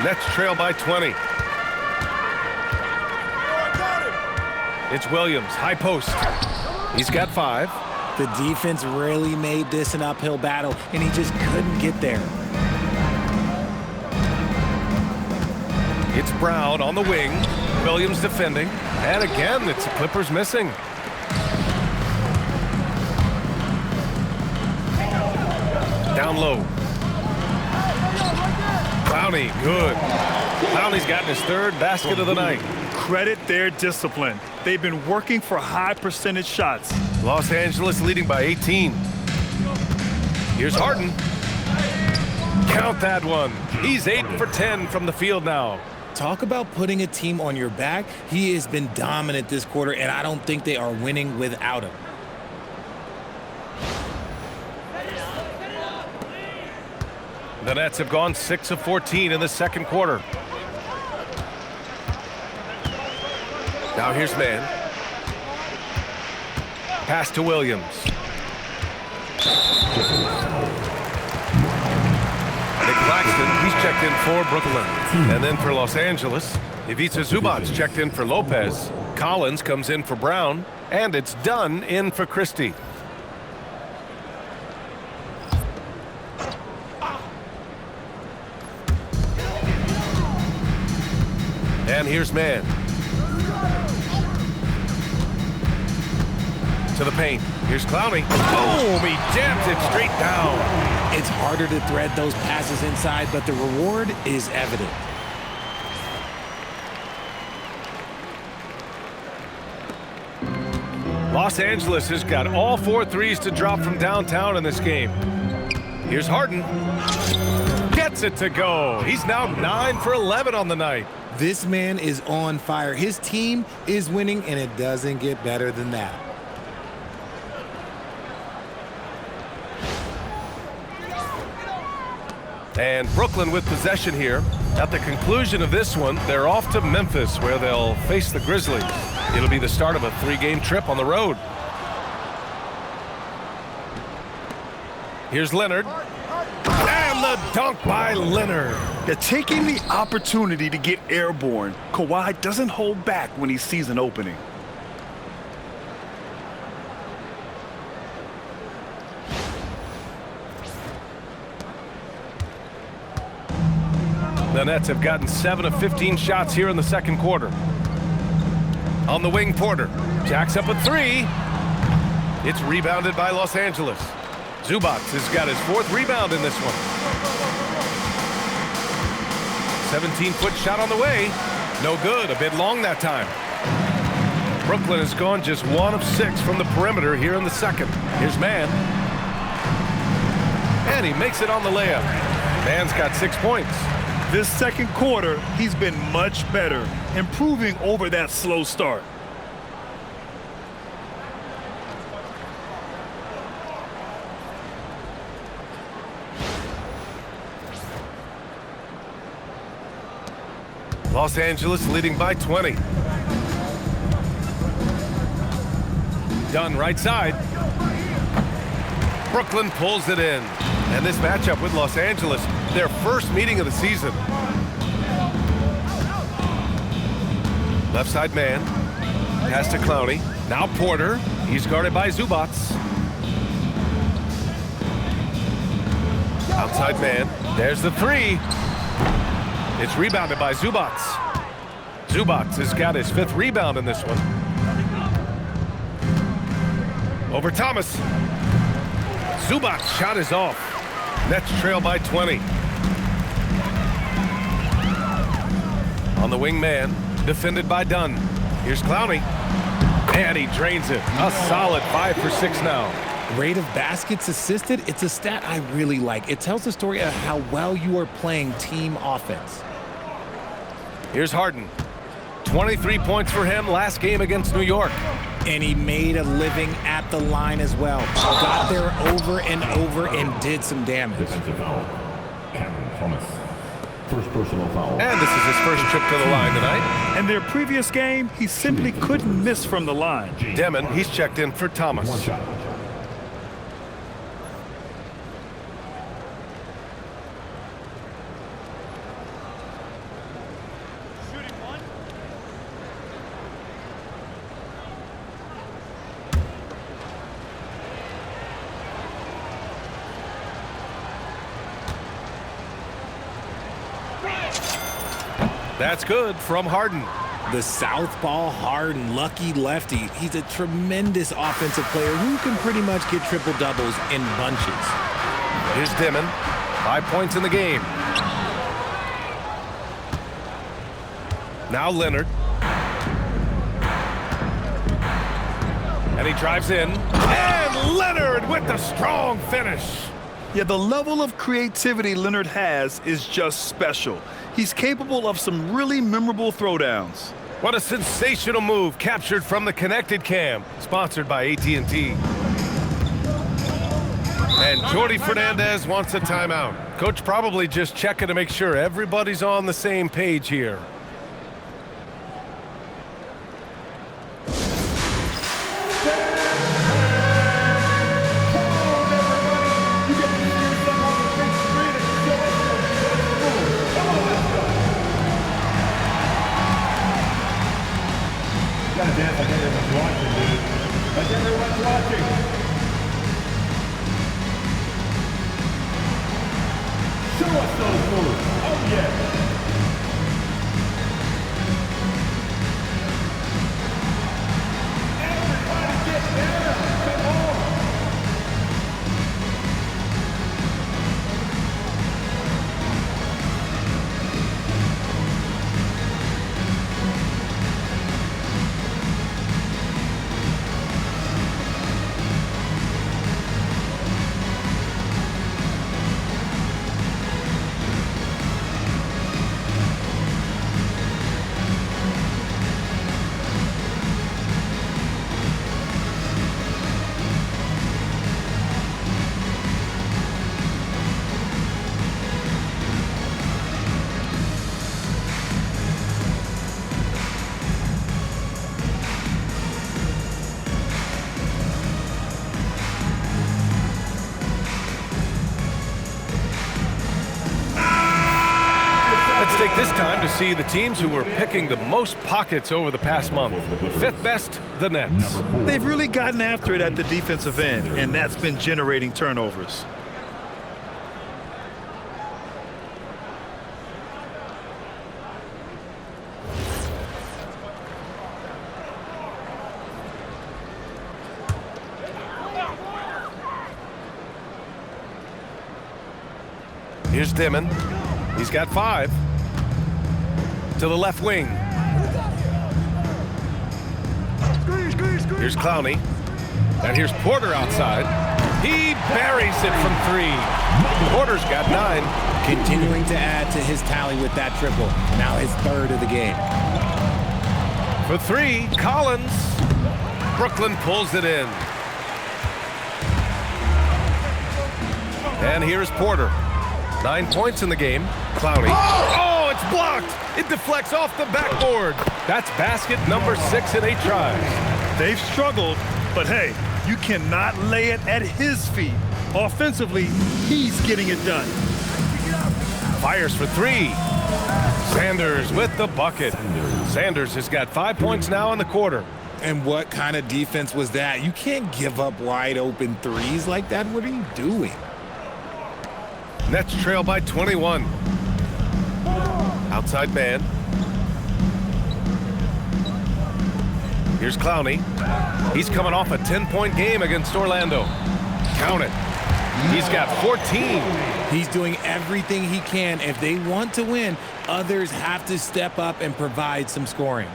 Nets trail by 20. It's Williams, high post. He's got 5. The defense really made this an uphill battle, and he just couldn't get there. It's Brown on the wing. Williams defending. And again, it's the Clippers missing. Down low. Clowney, good. Clowney's gotten his 3rd basket of the night. Credit their discipline. They've been working for high percentage shots. Los Angeles leading by 18. Here's Harden. Count that one. He's 8 for 10 from the field now. Talk about putting a team on your back. He has been dominant this quarter, and I don't think they are winning without him. The Nets have gone 6 of 14 in the second quarter. Now here's man. Pass to Williams. Nick Claxton, he's checked in for Brooklyn. And then for Los Angeles, Ivica Zubac checked in for Lopez. Collins comes in for Brown. And it's Dunn in for Christie. And here's man. To the paint. Here's Clowney. Boom! He jams it straight down. It's harder to thread those passes inside, but the reward is evident. Los Angeles has got all 4 threes to drop from downtown in this game. Here's Harden. Gets it to go. He's now 9 for 11 on the night. This man is on fire. His team is winning, and it doesn't get better than that. And Brooklyn with possession here. At the conclusion of this one, they're off to Memphis, where they'll face the Grizzlies. It'll be the start of a 3-game trip on the road. Here's Leonard. And the dunk by Leonard. They're taking the opportunity to get airborne. Kawhi doesn't hold back when he sees an opening. The Nets have gotten 7 of 15 shots here in the second quarter. On the wing, Porter. Jacks up a 3. It's rebounded by Los Angeles. Zubac has got his 4th rebound in this one. 17-foot shot on the way. No good. A bit long that time. Brooklyn has gone just 1 of 6 from the perimeter here in the second. Here's Man. And he makes it on the layup. Man's got 6 points. This second quarter, he's been much better, improving over that slow start. Los Angeles leading by 20. Dunn right side. Brooklyn pulls it in. And this matchup with Los Angeles, their first meeting of the season. Left side man. Pass to Clowney. Now Porter. He's guarded by Zubac. Outside man. There's the 3. It's rebounded by Zubac. Zubac has got his 5th rebound in this one. Over Thomas. Zubac shot is off. Nets trail by 20. On the wing man, defended by Dunn. Here's Clowney. And he drains it. A solid 5 for 6 now. Rate of baskets assisted, it's a stat I really like. It tells the story of how well you are playing team offense. Here's Harden. 23 points for him last game against New York. And he made a living at the line as well. Got there over and over and did some damage. Defensive foul. Cameron Thomas. First personal foul. And this is his first trip to the line tonight. In their previous game, he simply couldn't miss from the line. Demin, he's checked in for Thomas. One shot. That's good from Harden. The southpaw Harden, lucky lefty. He's a tremendous offensive player who can pretty much get triple-doubles in bunches. Here's Demin. 5 points in the game. Now Leonard. And he drives in. And Leonard with the strong finish. Yeah, the level of creativity Leonard has is just special. He's capable of some really memorable throwdowns. What a sensational move captured from the connected cam, sponsored by AT&T. And Jordy Fernandez wants a timeout. Coach probably just checking to make sure everybody's on the same page here. Gotta dance like everyone's watching, dude. Like everyone's watching. Show us those moves. Oh, yeah. Everybody get down. Come on. Take this time to see the teams who were picking the most pockets over the past month. Fifth best, the Nets. They've really gotten after it at the defensive end, and that's been generating turnovers. Here's Demin. He's got 5. To the left wing. Here's Clowney. And here's Porter outside. He buries it from 3. Porter's got 9. Continuing to add to his tally with that triple. Now his 3rd of the game. For 3, Collins. Brooklyn pulls it in. And here's Porter. 9 points in the game. Clowney. Oh, it's blocked. It deflects off the backboard. That's basket number 6 in 8 tries. They've struggled, but hey, you cannot lay it at his feet. Offensively, he's getting it done. Fires for 3. Sanders with the bucket. Sanders has got 5 points now in the quarter. And what kind of defense was that? You can't give up wide open threes like that. What are you doing? Nets trail by 21. Outside man. Here's Clowney. He's coming off a 10-point game against Orlando. Count it. He's got 14. He's doing everything he can. If they want to win, others have to step up and provide some scoring.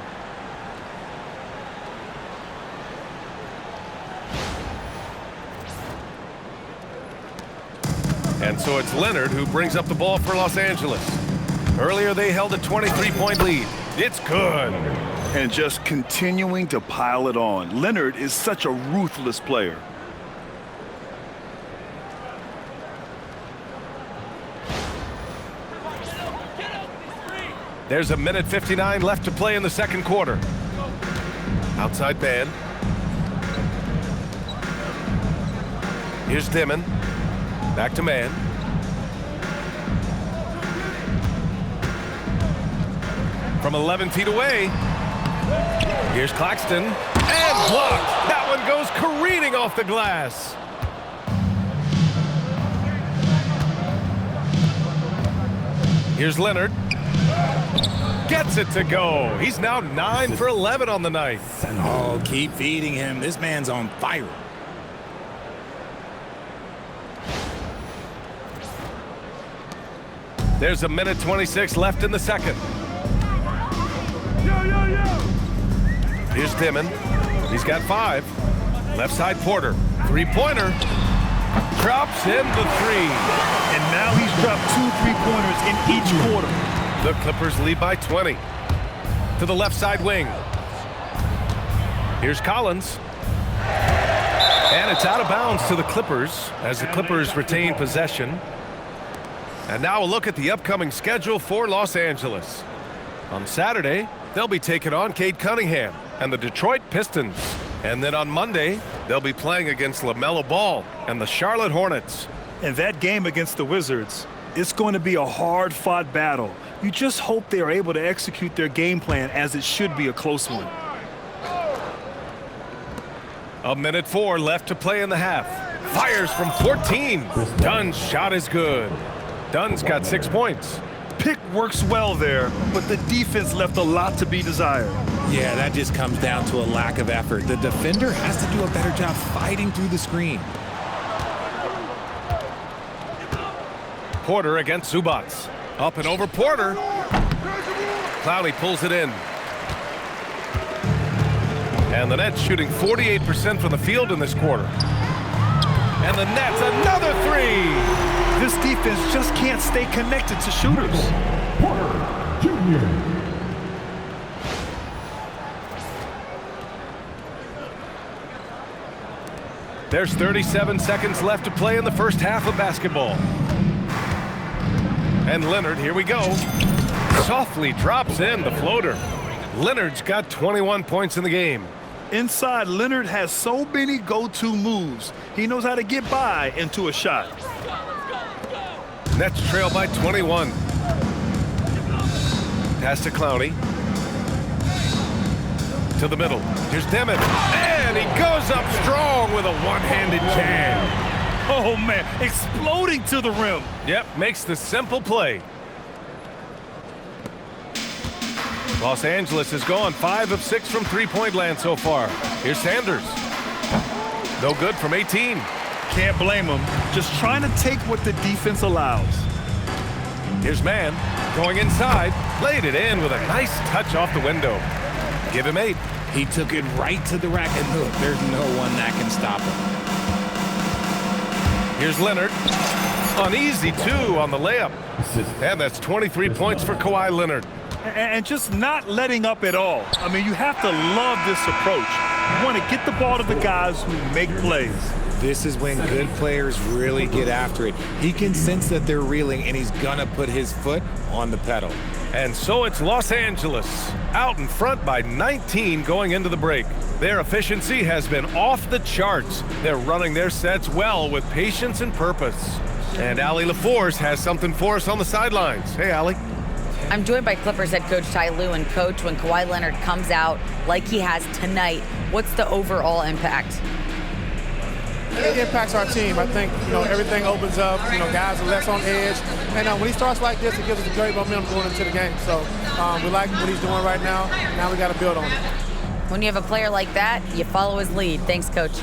And so it's Leonard who brings up the ball for Los Angeles. Earlier, they held a 23-point lead. It's good. And just continuing to pile it on. Leonard is such a ruthless player. There's a minute 59 left to play in the second quarter. Outside man. Here's Demin. Back to man. From 11 feet away. Here's Claxton. And blocked. That one goes careening off the glass. Here's Leonard. Gets it to go. He's now 9 for 11 on the night. Oh, keep feeding him. This man's on fire. There's a minute 26 left in the second. Here's Demin. He's got 5. Left side Porter. Three-pointer. Drops in the 3. And now he's dropped 2 3-pointers in each quarter. The Clippers lead by 20. To the left side wing. Here's Collins. And it's out of bounds to the Clippers as the Clippers retain possession. And now a look at the upcoming schedule for Los Angeles. On Saturday, they'll be taking on Cade Cunningham and the Detroit Pistons. And then on Monday, they'll be playing against LaMelo Ball and the Charlotte Hornets. And that game against the Wizards, it's going to be a hard-fought battle. You just hope they are able to execute their game plan as it should be a close one. A minute 4 left to play in the half. Fires from 14. Dunn's shot is good. Dunn's got 6 points. Pick works well there, but the defense left a lot to be desired. Yeah, that just comes down to a lack of effort. The defender has to do a better job fighting through the screen. Porter against Zubats. Up and over Porter. Clowney pulls it in. And the Nets shooting 48% from the field in this quarter. And the Nets, another 3. This defense just can't stay connected to shooters. Porter Jr. There's 37 seconds left to play in the first half of basketball. And Leonard, here we go. Softly drops in the floater. Leonard's got 21 points in the game. Inside, Leonard has so many go-to moves. He knows how to get by into a shot. Nets trail by 21. Pass to Clowney. To the middle. Here's Demin. And he goes up strong with a one-handed jam. Oh, man, exploding to the rim. Yep, makes the simple play. Los Angeles has gone 5 of 6 from three-point land so far. Here's Sanders. No good from 18. Can't blame him. Just trying to take what the defense allows. Here's Mann going inside. Laid it in with a nice touch off the window. Give him 8. He took it right to the rack, and look, there's no one that can stop him. Here's Leonard. Uneasy, 2 on the layup. And that's 23 points for Kawhi Leonard. And just not letting up at all. I mean, you have to love this approach. You want to get the ball to the guys who make plays. This is when good players really get after it. He can sense that they're reeling, and he's going to put his foot on the pedal. And so it's Los Angeles, out in front by 19 going into the break. Their efficiency has been off the charts. They're running their sets well with patience and purpose. And Allie LaForce has something for us on the sidelines. Hey, Allie. I'm joined by Clippers head coach Ty Lue. And coach, when Kawhi Leonard comes out like he has tonight, what's the overall impact? It impacts our team. I think, everything opens up. Guys are less on edge. And when he starts like this, it gives us a great momentum going into the game. So we like what he's doing right now. Now we got to build on it. When you have a player like that, you follow his lead. Thanks, coach.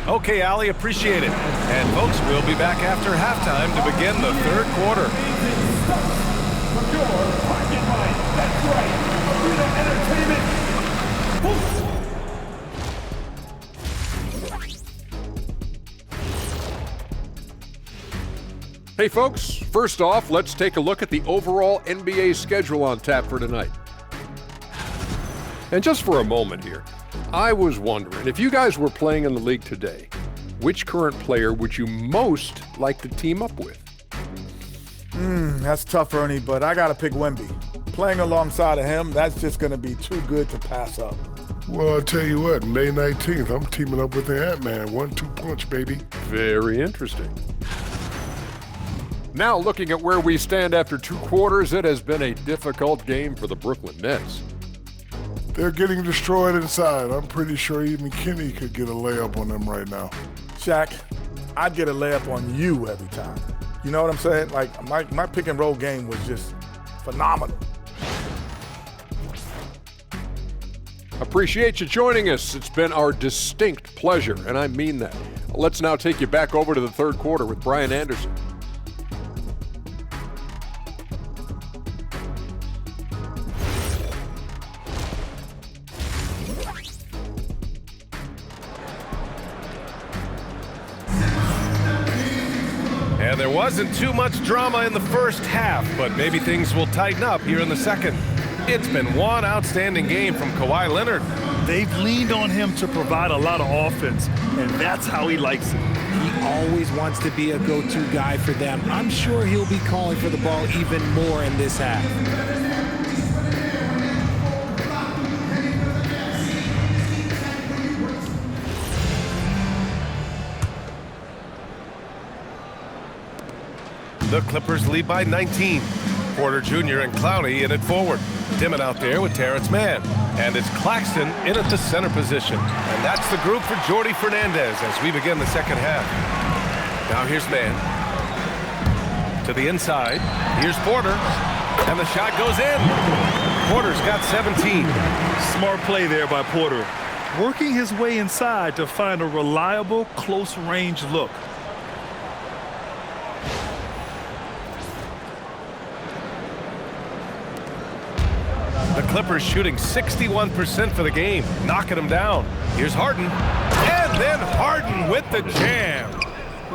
Okay, Allie, appreciate it. And folks, we'll be back after halftime to begin the third quarter. That's right. Arena Entertainment. Hey folks, first off, let's take a look at the overall NBA schedule on tap for tonight. And just for a moment here, I was wondering, if you guys were playing in the league today, which current player would you most like to team up with? That's tough, Ernie, but I gotta pick Wemby. Playing alongside of him, that's just gonna be too good to pass up. Well, I'll tell you what, May 19th, I'm teaming up with the Ant-Man. 1-2 punch, baby. Very interesting. Now looking at where we stand after 2 quarters, it has been a difficult game for the Brooklyn Nets. They're getting destroyed inside. I'm pretty sure even Kenny could get a layup on them right now. Shaq, I'd get a layup on you every time. You know what I'm saying? Like, my pick and roll game was just phenomenal. Appreciate you joining us. It's been our distinct pleasure, and I mean that. Let's now take you back over to the third quarter with Brian Anderson. And there wasn't too much drama in the first half, but maybe things will tighten up here in the second. It's been one outstanding game from Kawhi Leonard. They've leaned on him to provide a lot of offense, and that's how he likes it. He always wants to be a go-to guy for them. I'm sure he'll be calling for the ball even more in this half. The Clippers lead by 19. Porter Jr. and Clowney in it forward. Demin out there with Terrence Mann. And it's Claxton in at the center position. And that's the group for Jordy Fernandez as we begin the second half. Now here's Mann. To the inside. Here's Porter. And the shot goes in. Porter's got 17. Smart play there by Porter. Working his way inside to find a reliable, close-range look. The Clippers shooting 61% for the game, knocking them down. Here's Harden, and then Harden with the jam.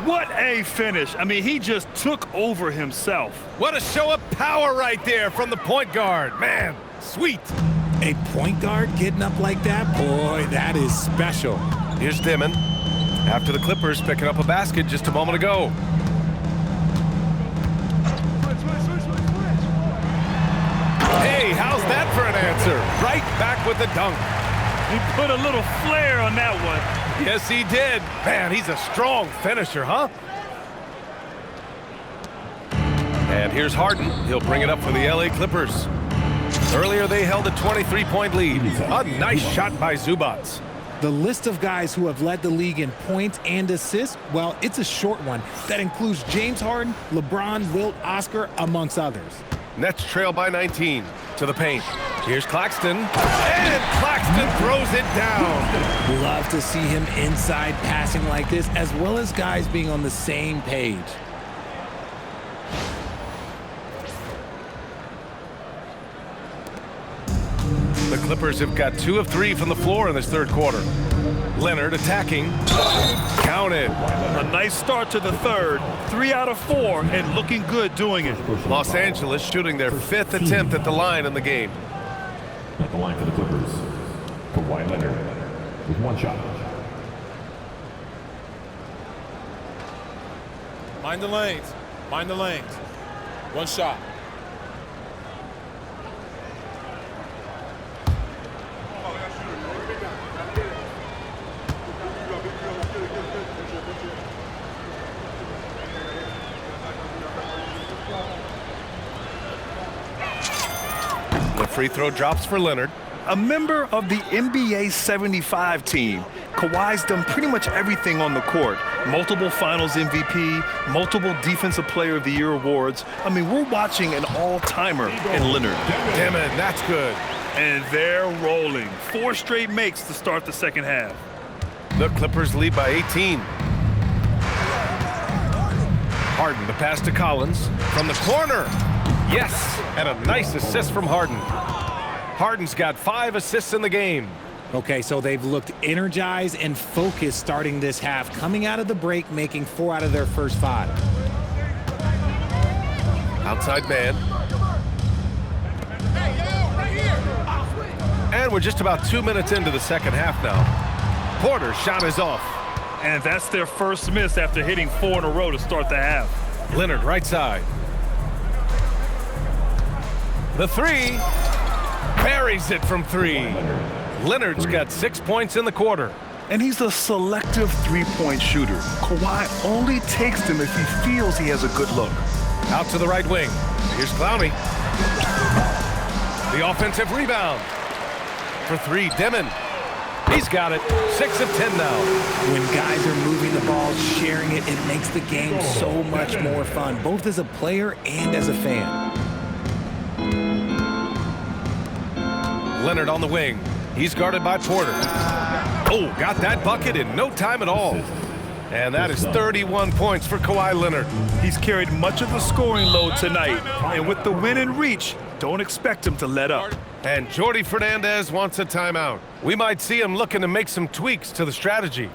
What a finish. I mean, he just took over himself. What a show of power right there from the point guard. Man, sweet. A point guard getting up like that? Boy, that is special. Here's Demin. After the Clippers picking up a basket just a moment ago. Hey, how's that for an answer? Right back with the dunk. He put a little flair on that one. Yes, he did. Man, he's a strong finisher, huh? And here's Harden. He'll bring it up for the LA Clippers. Earlier, they held a 23-point lead. A nice shot by Zubac. The list of guys who have led the league in points and assists, well, it's a short one. That includes James Harden, LeBron, Wilt, Oscar, amongst others. Nets trail by 19 to the paint. Here's Claxton, and Claxton throws it down. Love to see him inside passing like this, as well as guys being on the same page. The Clippers have got 2 of 3 from the floor in this third quarter. Leonard attacking. Counted. A nice start to the third. 3 out of 4 and looking good doing it. Los Angeles shooting their 5th attempt at the line in the game. At the line for the Clippers, Kawhi Leonard with 1 shot. Mind the lanes. Mind the lanes. 1 shot. The free throw drops for Leonard. A member of the NBA 75 team, Kawhi's done pretty much everything on the court. Multiple Finals MVP, multiple Defensive Player of the Year awards. I mean, we're watching an all-timer in Leonard. Damn it, that's good. And they're rolling. 4 straight makes to start the second half. The Clippers lead by 18. Harden, the pass to Collins from the corner. Yes, and a nice assist from Harden. Harden's got 5 assists in the game. Okay, so they've looked energized and focused starting this half, coming out of the break, making 4 out of their first 5. Outside man. And we're just about 2 minutes into the second half now. Porter's shot is off. And that's their first miss after hitting 4 in a row to start the half. Leonard right side. The three. Buries it from 3. Leonard's got 6 points in the quarter. And he's a selective three-point shooter. Kawhi only takes them if he feels he has a good look. Out to the right wing. Here's Clowney. The offensive rebound. For 3, Demin. He's got it. 6 of 10 now. When guys are moving the ball, sharing it, it makes the game so much more fun, both as a player and as a fan. Leonard on the wing. He's guarded by Porter. Oh, got that bucket in no time at all. And that is 31 points for Kawhi Leonard. He's carried much of the scoring load tonight. And with the win in reach, don't expect him to let up. And Jordy Fernandez wants a timeout. We might see him looking to make some tweaks to the strategy.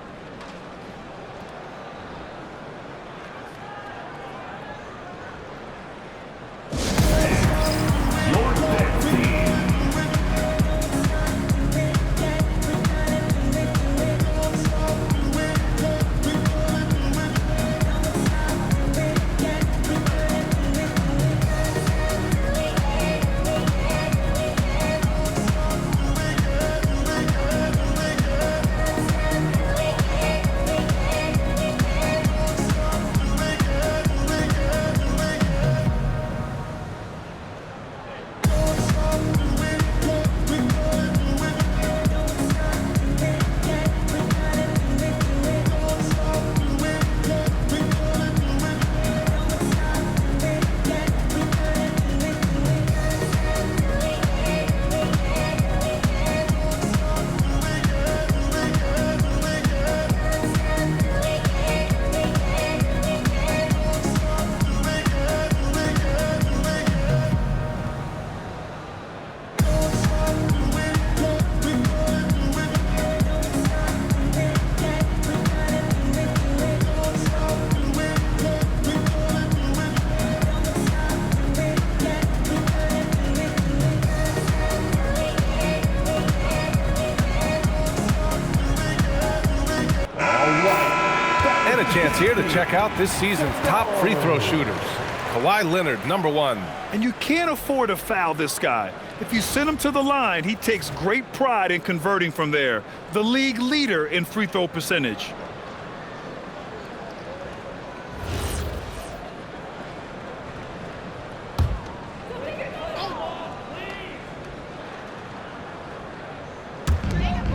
Chance here to check out this season's top free throw shooters. Kawhi Leonard, #1. And you can't afford to foul this guy. If you send him to the line, he takes great pride in converting from there. The league leader in free throw percentage.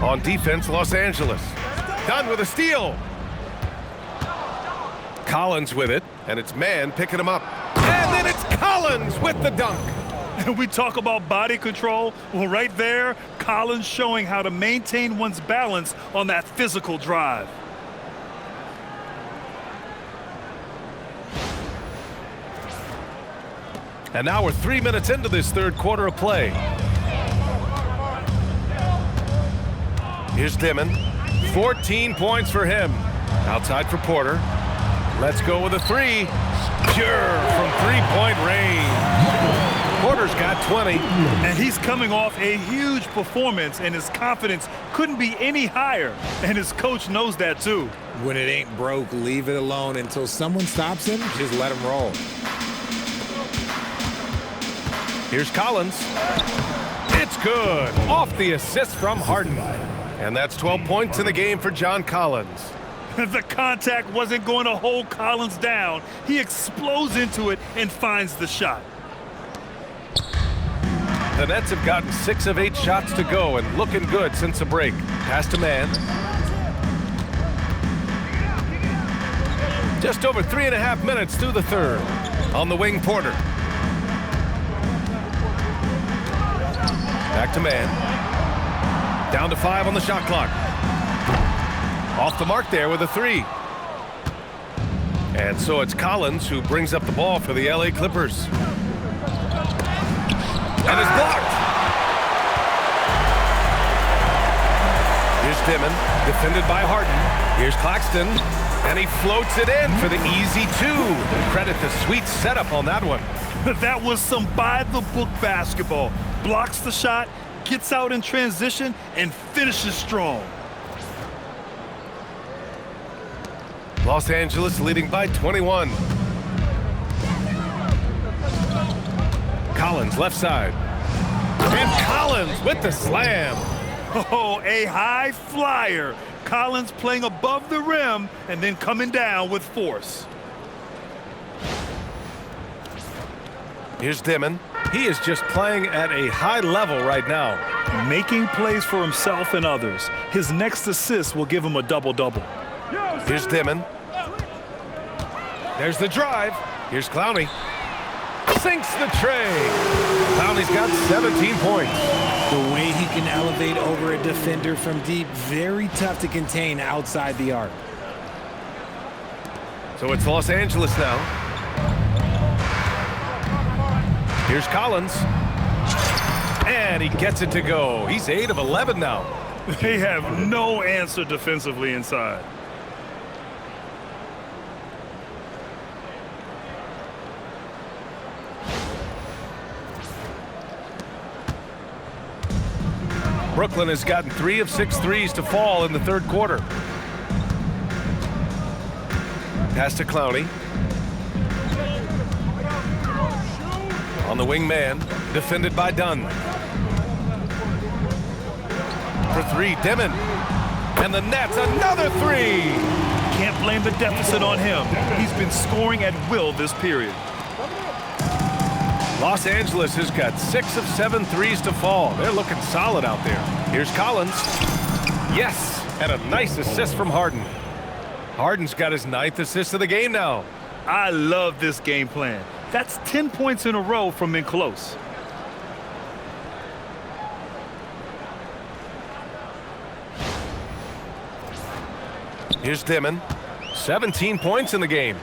On defense, Los Angeles. Done with a steal. Collins with it, and it's Mann picking him up. And then it's Collins with the dunk. And we talk about body control. Well, right there, Collins showing how to maintain one's balance on that physical drive. And now we're 3 minutes into this third quarter of play. Here's Demin. 14 points for him. Outside for Porter. Let's go with a 3. Pure from three-point range. Porter's got 20. And he's coming off a huge performance, and his confidence couldn't be any higher. And his coach knows that, too. When it ain't broke, leave it alone until someone stops him. Just let him roll. Here's Collins. It's good. Off the assist from Harden. And that's 12 points in the game for John Collins. The contact wasn't going to hold Collins down. He explodes into it and finds the shot. The Nets have gotten 6 of 8 shots to go and looking good since the break. Pass to Mann. Just over 3.5 minutes through the third. On the wing, Porter. Back to Mann. Down to 5 on the shot clock. Off the mark there with a 3. And so it's Collins who brings up the ball for the LA Clippers. And it's blocked. Here's Demin, defended by Harden. Here's Claxton. And he floats it in for the easy two. Credit the sweet setup on that one. That was some by-the-book basketball. Blocks the shot, gets out in transition, and finishes strong. Los Angeles leading by 21. Collins, left side. And Collins with the slam. Oh, a high flyer. Collins playing above the rim and then coming down with force. Here's Demin. He is just playing at a high level right now. Making plays for himself and others. His next assist will give him a double-double. Here's Demin. There's the drive. Here's Clowney. Sinks the tray. Clowney's got 17 points. The way he can elevate over a defender from deep, very tough to contain outside the arc. So it's Los Angeles now. Here's Collins. And he gets it to go. He's 8 of 11 now. They have no answer defensively inside. Brooklyn has gotten 3 of 6 threes to fall in the third quarter. Pass to Clowney. On the wing man, defended by Dunn. For 3, Demin. And the Nets, another 3! Can't blame the deficit on him. He's been scoring at will this period. Los Angeles has got 6 of 7 threes to fall. They're looking solid out there. Here's Collins. Yes, and a nice assist from Harden. Harden's got his 9th assist of the game now. I love this game plan. That's 10 points in a row from in close. Here's Demin. 17 points in the game.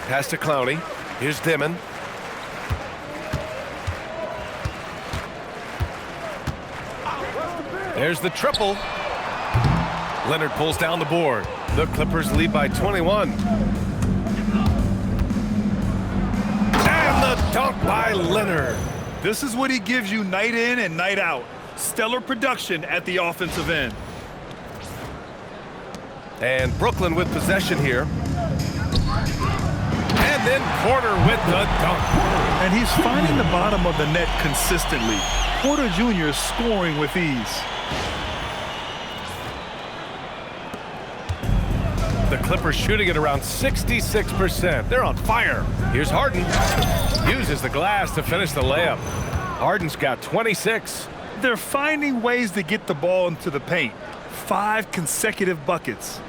Pass to Clowney. Here's Demin. There's the triple. Leonard pulls down the board. The Clippers lead by 21. And the dunk by Leonard. This is what he gives you night in and night out. Stellar production at the offensive end. And Brooklyn with possession here. And then Porter with the dunk. And he's finding the bottom of the net consistently. Porter Jr. is scoring with ease. The Clippers shooting at around 66%. They're on fire. Here's Harden. Uses the glass to finish the layup. Harden's got 26. They're finding ways to get the ball into the paint. 5 consecutive buckets.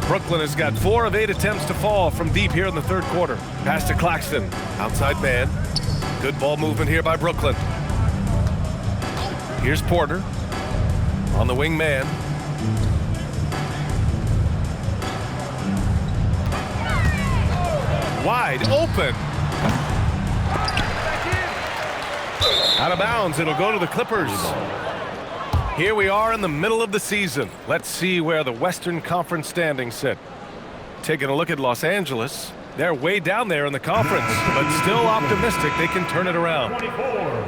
Brooklyn has got 4 of 8 attempts to fall from deep here in the third quarter. Pass to Claxton. Outside man. Good ball movement here by Brooklyn. Here's Porter. On the wing man. Wide open. Out of bounds. It'll go to the Clippers. Here we are in the middle of the season. Let's see where the Western Conference standings sit. Taking a look at Los Angeles. They're way down there in the conference, but still optimistic they can turn it around.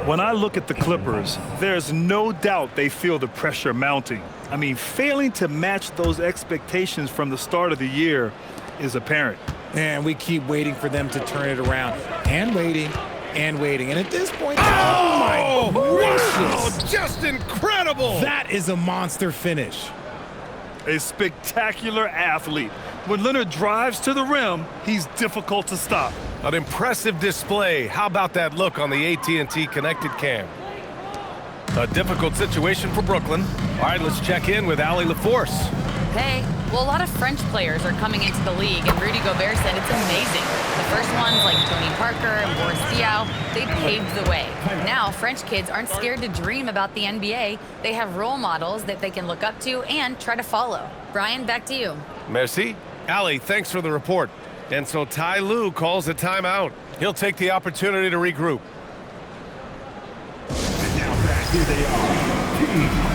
When I look at the Clippers, there's no doubt they feel the pressure mounting. I mean, failing to match those expectations from the start of the year is apparent. And we keep waiting for them to turn it around. And waiting. And waiting. And at this point, oh my gracious. Wow, just incredible. That is a monster finish. A spectacular athlete. When Leonard drives to the rim, he's difficult to stop. An impressive display. How about that look on the AT&T connected cam? A difficult situation for Brooklyn. All right, let's check in with Allie LaForce. Hey, well, a lot of French players are coming into the league, and Rudy Gobert said it's amazing. The first ones, like Tony Parker and Boris Diaw, they paved the way. Now, French kids aren't scared to dream about the NBA. They have role models that they can look up to and try to follow. Brian, back to you. Merci. Allie, thanks for the report. And so Ty Lue calls a timeout. He'll take the opportunity to regroup. And now back, here they are. Team.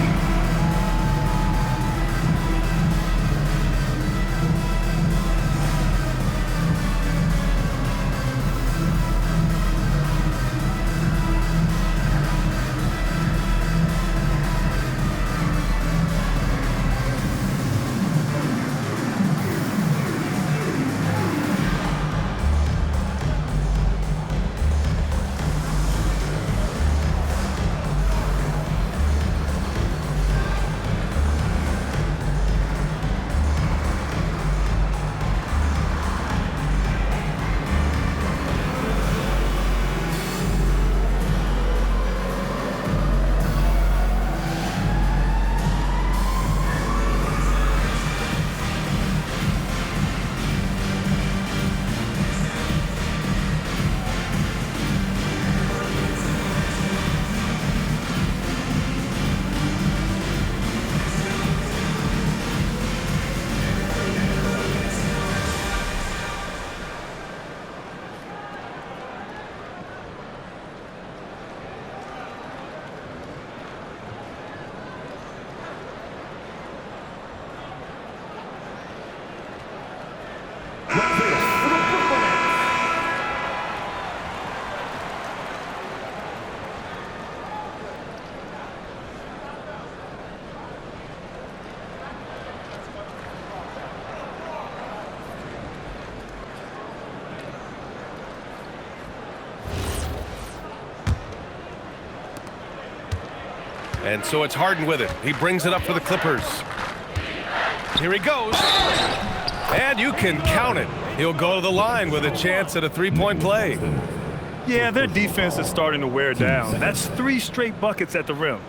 And so it's Harden with it. He brings it up for the Clippers. Here he goes. And you can count it. He'll go to the line with a chance at a three-point play. Yeah, their defense is starting to wear down. That's 3 straight buckets at the rim.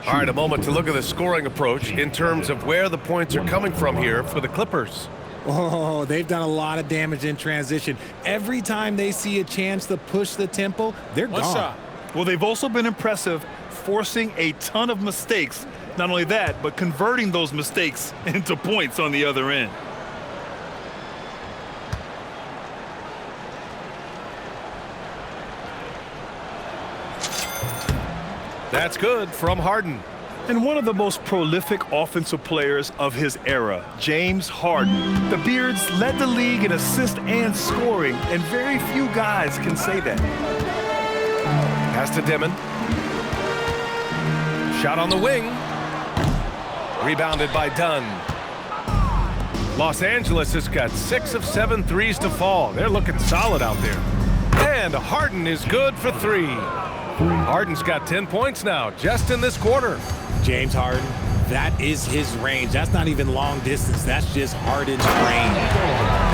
All right, a moment to look at the scoring approach in terms of where the points are coming from here for the Clippers. Oh, they've done a lot of damage in transition. Every time they see a chance to push the tempo, they're One gone. shot. Well, they've also been impressive, forcing a ton of mistakes. Not only that, but converting those mistakes into points on the other end. That's good from Harden. And one of the most prolific offensive players of his era, James Harden. The Beards led the league in assists and scoring, and very few guys can say that. Pass to Demin. Shot on the wing. Rebounded by Dunn. Los Angeles has got 6 of 7 threes to fall. They're looking solid out there. And Harden is good for 3. Harden's got 10 points now, just in this quarter. James Harden, that is his range. That's not even long distance. That's just Harden's range.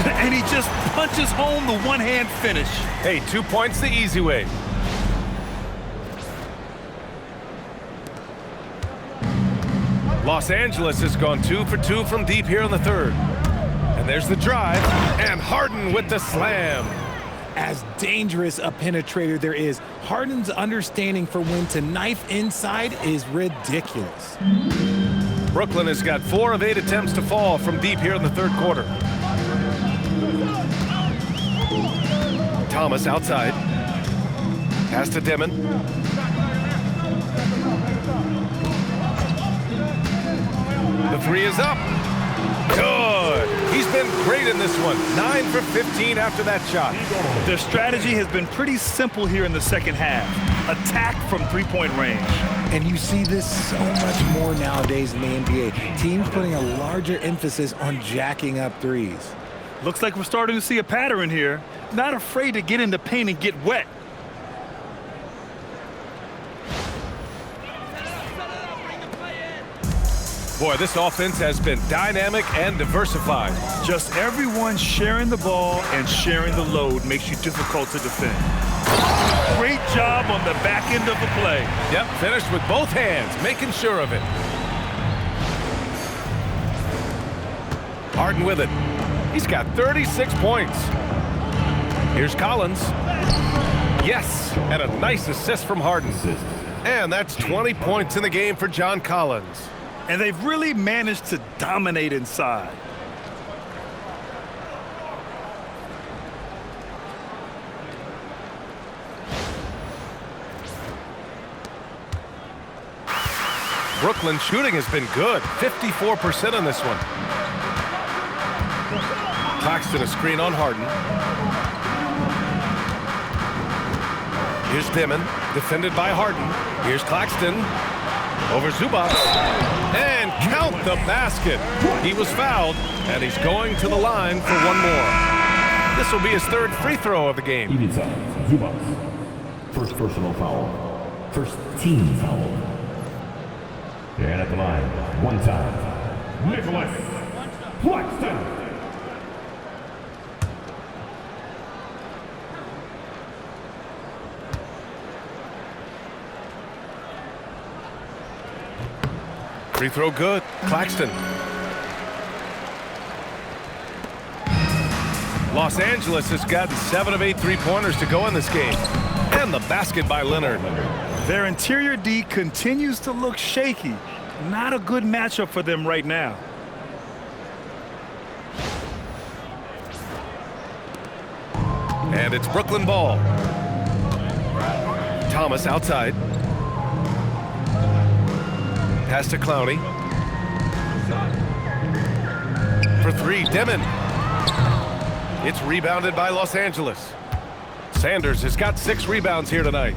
And he just punches home the one-hand finish. Hey, 2 points the easy way. Los Angeles has gone 2 for 2 from deep here in the third. And there's the drive, and Harden with the slam. As dangerous a penetrator there is, Harden's understanding for when to knife inside is ridiculous. Brooklyn has got 4 of 8 attempts to fall from deep here in the third quarter. Thomas outside. Pass to Demin. The 3 is up. Good. He's been great in this one. 9 for 15 after that shot. Their strategy has been pretty simple here in the second half. Attack from three-point range. And you see this so much more nowadays in the NBA. Teams putting a larger emphasis on jacking up threes. Looks like we're starting to see a pattern here. Not afraid to get in the paint and get wet. Boy, this offense has been dynamic and diversified. Just everyone sharing the ball and sharing the load makes you difficult to defend. Great job on the back end of the play. Yep, finished with both hands, making sure of it. Harden with it. He's got 36 points. Here's Collins. Yes, and a nice assist from Harden. And that's 20 points in the game for John Collins. And they've really managed to dominate inside. Brooklyn shooting has been good. 54% on this one. Claxton a screen on Harden. Here's Demin, defended by Harden. Here's Claxton over Zubac. And count the basket. He was fouled, and he's going to the line for one more. This will be his third free throw of the game. Ivica Zubac. First personal foul. First team foul. And at the line, one time, Nicholas Claxton. Free throw good. Claxton. Los Angeles has gotten 7 of 8 three-pointers to go in this game. And the basket by Leonard. Their interior D continues to look shaky. Not a good matchup for them right now. And it's Brooklyn ball. Thomas outside. Pass to Clowney. For three, Demin. It's rebounded by Los Angeles. Sanders has got 6 rebounds here tonight.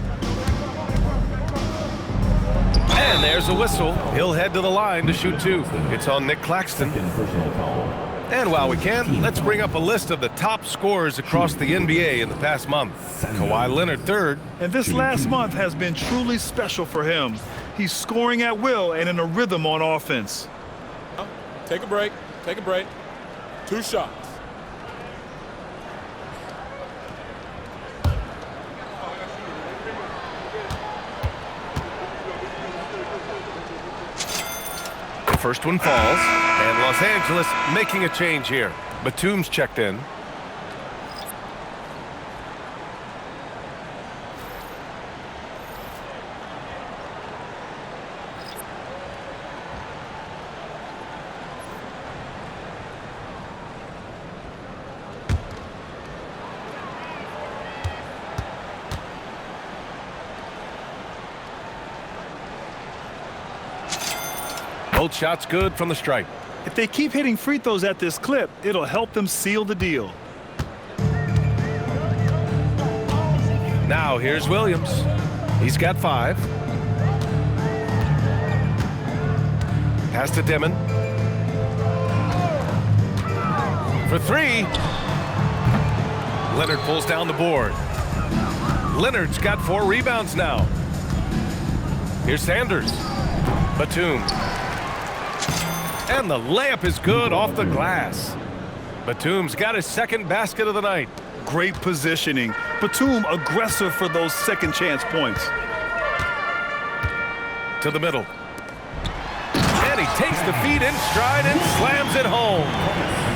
And there's a whistle. He'll head to the line to shoot 2. It's on Nick Claxton. And while we can, let's bring up a list of the top scorers across the NBA in the past month. Kawhi Leonard third. And this last month has been truly special for him. He's scoring at will and in a rhythm on offense. Take a break. Take a break. 2 shots. The first one falls, and Los Angeles making a change here. Batum's checked in. Both shots good from the stripe. If they keep hitting free throws at this clip, it'll help them seal the deal. Now here's Williams. He's got 5. Pass to Demin. For 3. Leonard pulls down the board. Leonard's got 4 rebounds now. Here's Sanders. Batum. And the layup is good off the glass. Batum's got his second basket of the night. Great positioning. Batum aggressive for those second chance points. To the middle. And he takes the feed in stride and slams it home.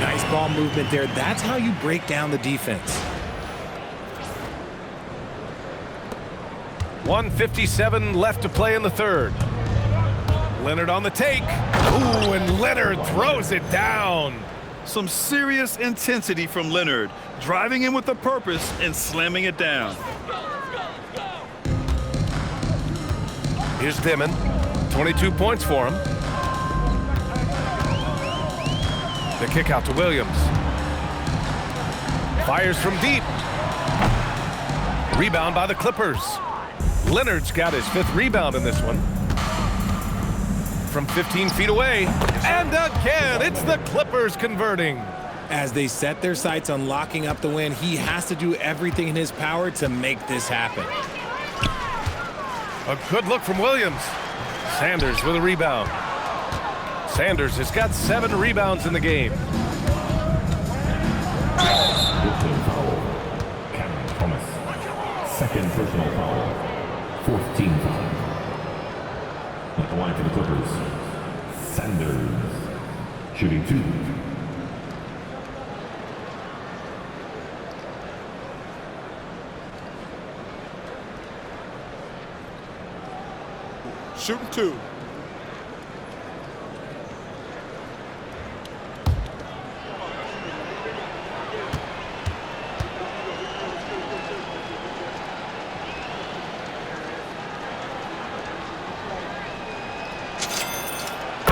Nice ball movement there. That's how you break down the defense. 1:57 left to play in the third. Leonard on the take. Ooh, and Leonard throws it down. Some serious intensity from Leonard, driving in with a purpose and slamming it down. Here's Demin. 22 points for him. The kick out to Williams. Fires from deep. Rebound by the Clippers. Leonard's got his 5th rebound in this one. From 15 feet away. And again, it's the Clippers converting. As they set their sights on locking up the win, he has to do everything in his power to make this happen. A good look from Williams. Sanders with a rebound. Sanders has got 7 rebounds in the game. Cameron Thomas. Second personal foul. 4th team foul. At the line for the Clippers, Sanders. Shooting 2. Shooting 2.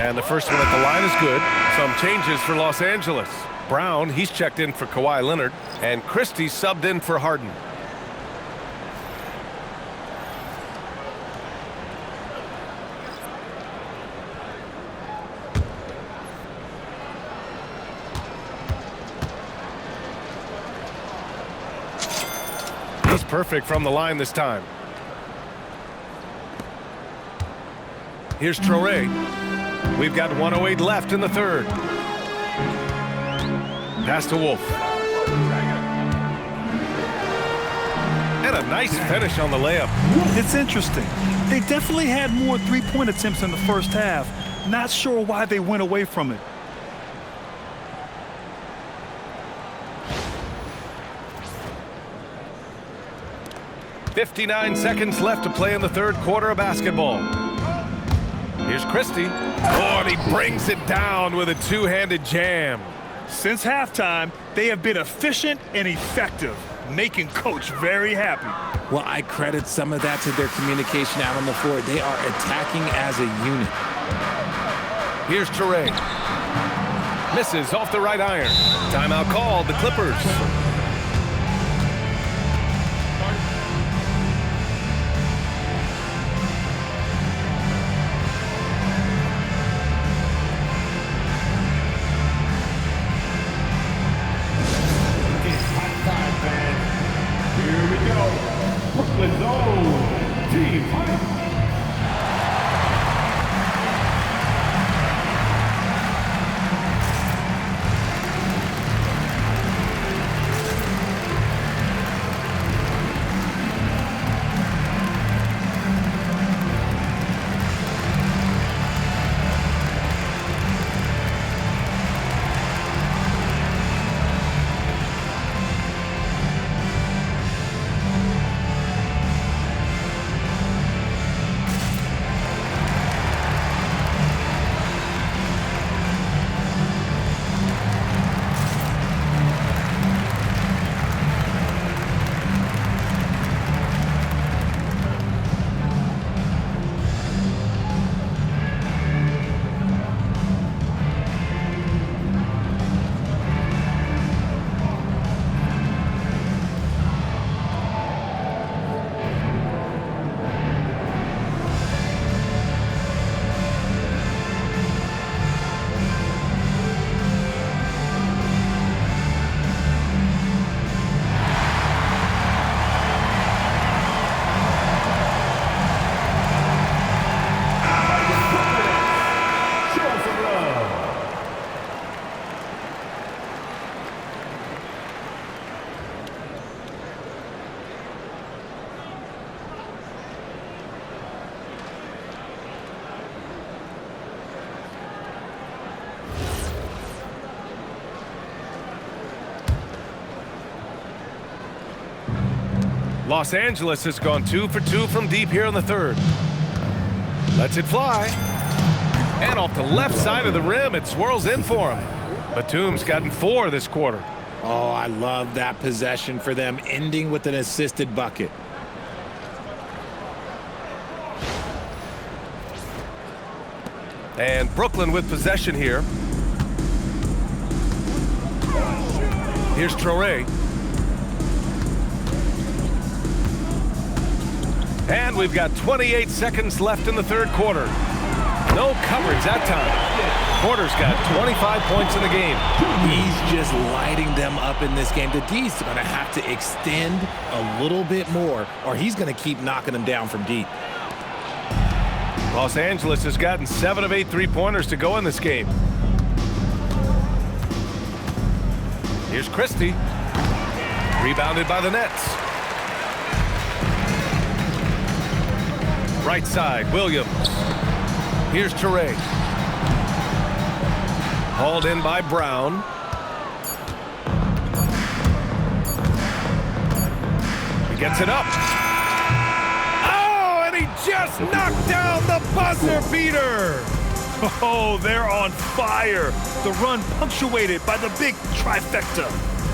And the first one at the line is good. Some changes for Los Angeles. Brown, he's checked in for Kawhi Leonard. And Christie subbed in for Harden. He's perfect from the line this time. Here's Traore. We've got 1:08 left in the third. Pass to Wolf. And a nice finish on the layup. It's interesting. They definitely had more three-point attempts in the first half. Not sure why they went away from it. .59 seconds left to play in the third quarter of basketball. Here's Christie. Oh, and he brings it down with a two-handed jam. Since halftime, they have been efficient and effective, making Coach very happy. Well, I credit some of that to their communication out on the floor. They are attacking as a unit. Here's Traore. Misses off the right iron. Timeout called, the Clippers. Brooklyn's own team fight. Los Angeles has gone 2 for 2 from deep here in the third. Lets it fly. And off the left side of the rim, it swirls in for him. Batum's gotten 4 this quarter. Oh, I love that possession for them, ending with an assisted bucket. And Brooklyn with possession here. Here's Traore. And we've got 28 seconds left in the third quarter. No coverage that time. Porter's got 25 points in the game. He's just lighting them up in this game. The D's going to have to extend a little bit more, or he's going to keep knocking them down from deep. Los Angeles has gotten 7 of 8 three-pointers to go in this game. Here's Christie. Rebounded by the Nets. Right side, Williams. Here's Traore. Hauled in by Brown. He gets it up. Oh, and he just knocked down the buzzer beater. Oh, they're on fire. The run punctuated by the big trifecta.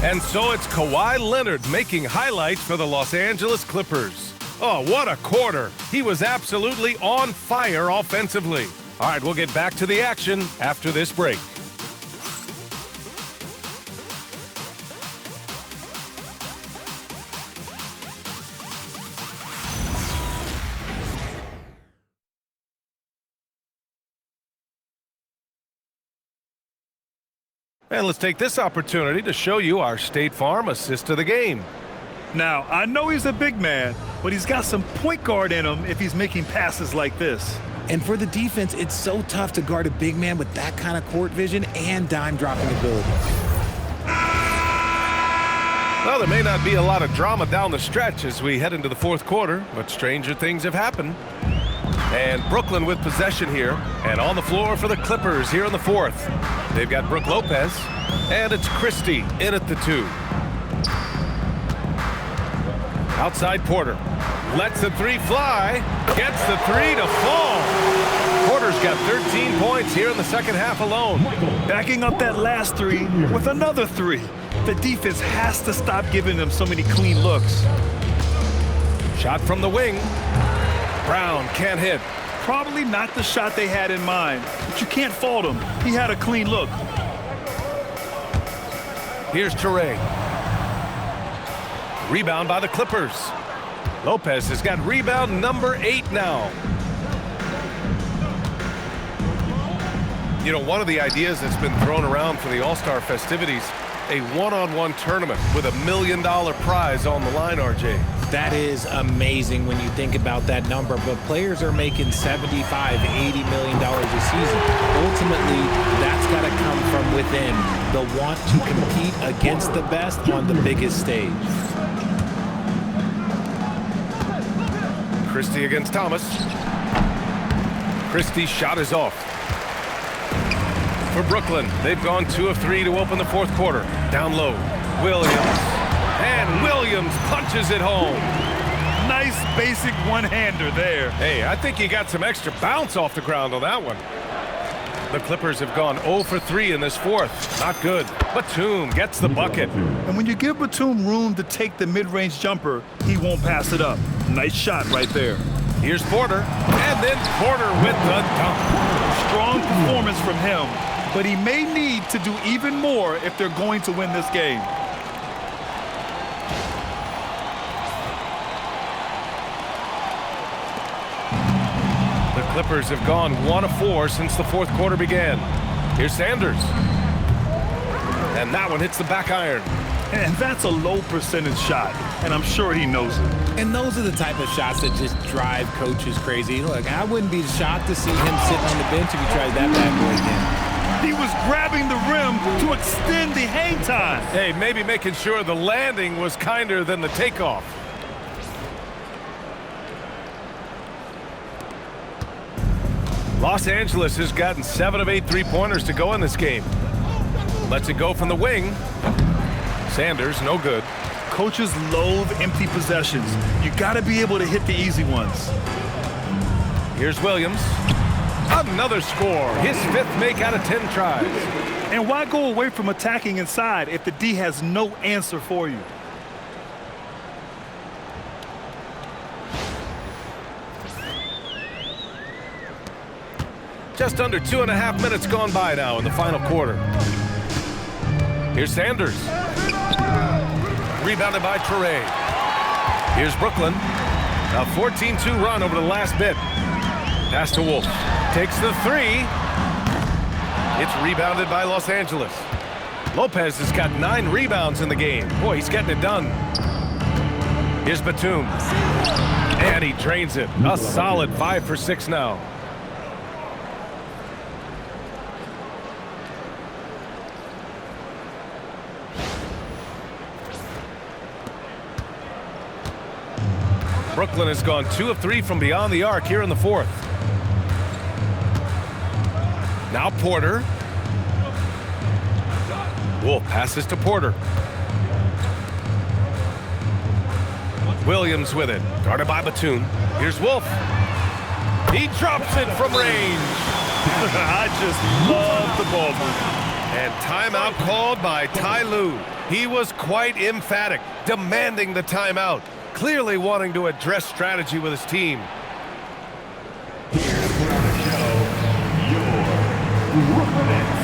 And so it's Kawhi Leonard making highlights for the Los Angeles Clippers. Oh, what a quarter. He was absolutely on fire offensively. All right, we'll get back to the action after this break. And let's take this opportunity to show you our State Farm assist to the game. Now, I know he's a big man, but he's got some point guard in him if he's making passes like this. And for the defense, it's so tough to guard a big man with that kind of court vision and dime-dropping ability. Well, there may not be a lot of drama down the stretch as we head into the fourth quarter, but stranger things have happened. And Brooklyn with possession here, and on the floor for the Clippers here in the fourth. They've got Brook Lopez, and it's Christie in at the 2. Outside Porter, lets the 3 fly, gets the 3 to fall. Porter's got 13 points here in the second half alone. Backing up that last 3 with another 3. The defense has to stop giving them so many clean looks. Shot from the wing. Brown can't hit. Probably not the shot they had in mind, but you can't fault him. He had a clean look. Here's Toure. Rebound by the Clippers. Lopez has got rebound number 8 now. You know, one of the ideas that's been thrown around for the All-Star festivities, a one-on-one tournament with $1 million prize on the line, RJ. That is amazing when you think about that number, but players are making $75, $80 million a season. Ultimately, that's got to come from within, the want to compete against the best on the biggest stage. Christie against Thomas. Christie's shot is off. For Brooklyn, they've gone 2 of 3 to open the fourth quarter. Down low, Williams. And Williams punches it home. Nice basic one-hander there. Hey, I think he got some extra bounce off the ground on that one. The Clippers have gone 0 for 3 in this fourth. Not good. Batum gets the bucket. And when you give Batum room to take the mid-range jumper, he won't pass it up. Nice shot right there. Here's Porter. And then Porter with the dunk. Strong performance from him, but he may need to do even more if they're going to win this game. Clippers have gone 1 of 4 since the fourth quarter began. Here's Sanders. And that one hits the back iron. And that's a low percentage shot, and I'm sure he knows it. And those are the type of shots that just drive coaches crazy. Look, I wouldn't be shocked to see him sitting on the bench if he tries that bad boy again. He was grabbing the rim to extend the hang time. Hey, maybe making sure the landing was kinder than the takeoff. Los Angeles has gotten 7 of 8 3-pointers to go in this game. Lets it go from the wing. Sanders, no good. Coaches loathe empty possessions. You got to be able to hit the easy ones. Here's Williams. Another score. His 5th make out of 10 tries. And why go away from attacking inside if the D has no answer for you? Just under 2.5 minutes gone by now in the final quarter. Here's Sanders. Rebounded by Toure. Here's Brooklyn. A 14-2 run over the last bit. Pass to Wolf. Takes the 3. It's rebounded by Los Angeles. Lopez has got 9 rebounds in the game. Boy, he's getting it done. Here's Batum. And he drains it. A solid 5 for 6 now. Brooklyn has gone 2 of 3 from beyond the arc here in the fourth. Now Porter. Wolf passes to Porter. Williams with it. Guarded by Batum. Here's Wolf. He drops it from range. I just love the ball movement. And timeout called by Ty Lue. He was quite emphatic, demanding the timeout. Clearly wanting to address strategy with his team. Here to put on a show, Brooklyn Nets.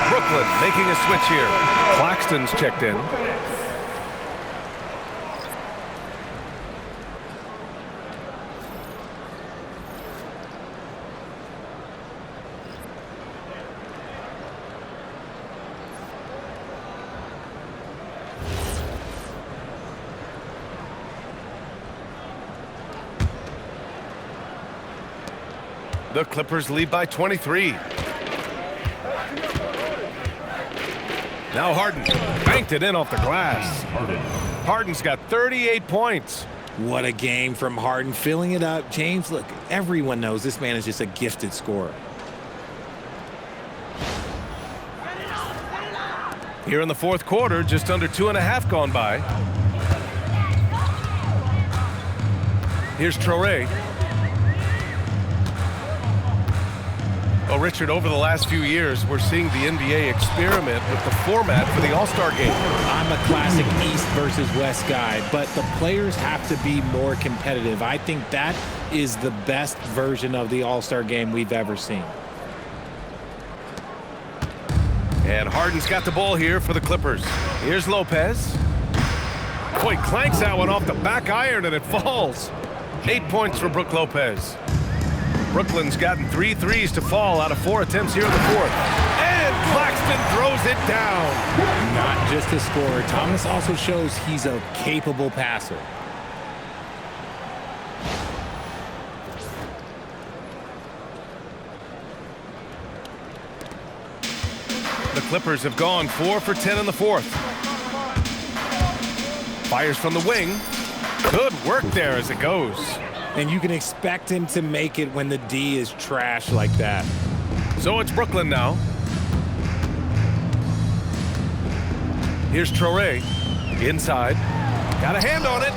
Brooklyn making a switch here. Claxton's checked in. The Clippers lead by 23. Now Harden banked it in off the glass. Harden's got 38 points. What a game from Harden, filling it up. James, look, everyone knows this man is just a gifted scorer. Here in the fourth quarter, just under 2.5 gone by. Here's Traore. Well, Richard, over the last few years, we're seeing the NBA experiment with the format for the All-Star game. I'm a classic East versus West guy, but the players have to be more competitive. I think that is the best version of the All-Star game we've ever seen. And Harden's got the ball here for the Clippers. Here's Lopez. Boy, clanks that one off the back iron and it falls. 8 points for Brook Lopez. Brooklyn's gotten 3 threes to fall out of 4 attempts here in the fourth. And Claxton throws it down. Not just a scorer. Thomas also shows he's a capable passer. The Clippers have gone 4 for 10 in the fourth. Fires from the wing. Good work there as it goes. And you can expect him to make it when the D is trash like that. So it's Brooklyn now. Here's Traore. Inside. Got a hand on it.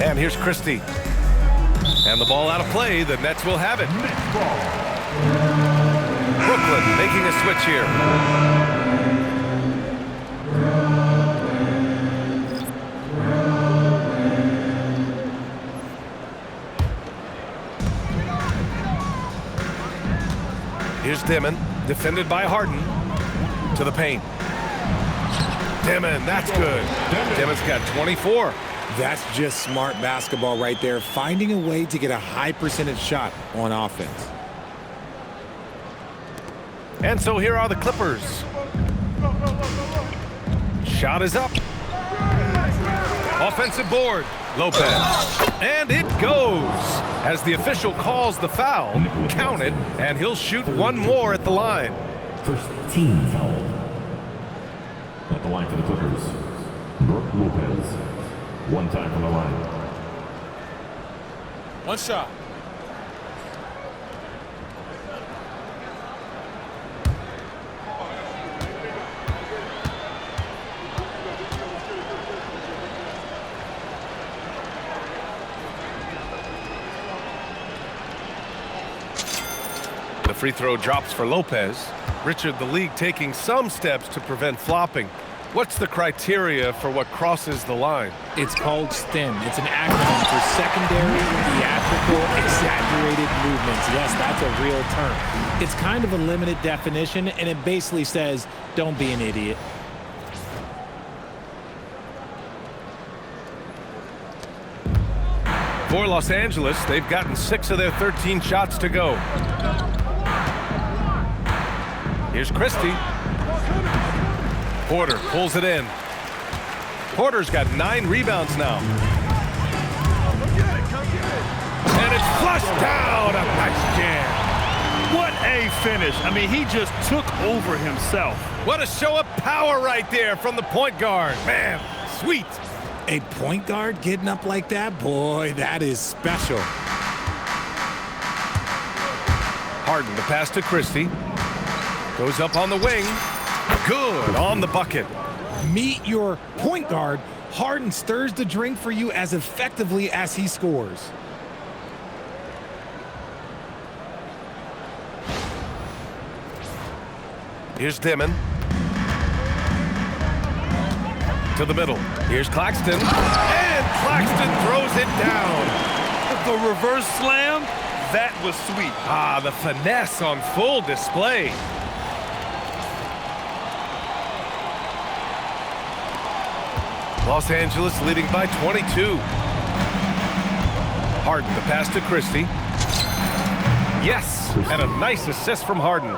And here's Christie. And the ball out of play. The Nets will have it. Brooklyn making a switch here. Here's Demin, defended by Harden, to the paint. Demin, that's good. Demin's got 24. That's just smart basketball right there, finding a way to get a high percentage shot on offense. And so here are the Clippers. Shot is up. Offensive board. Lopez. And it goes. As the official calls the foul, count it, and he'll shoot one more at the line. First team foul. At the line for the Clippers, Brook Lopez. One time from the line. One shot. The free throw drops for Lopez. Richard, the league taking some steps to prevent flopping. What's the criteria for what crosses the line? It's called STEM. It's an acronym for secondary theatrical exaggerated movements. Yes, that's a real term. It's kind of a limited definition, and it basically says, don't be an idiot. For Los Angeles, they've gotten 6 of their 13 shots to go. Here's Christie. Porter pulls it in. Porter's got 9 rebounds now. And it's flushed down. A nice jam. What a finish. I mean, he just took over himself. What a show of power right there from the point guard. Man, sweet. A point guard getting up like that? Boy, that is special. Harden, the pass to Christie. Goes up on the wing. Good on the bucket. Meet your point guard. Harden stirs the drink for you as effectively as he scores. Here's Demin. To the middle. Here's Claxton. And Claxton throws it down. The reverse slam, that was sweet. Ah, the finesse on full display. Los Angeles leading by 22. Harden, the pass to Christie. Yes, and a nice assist from Harden.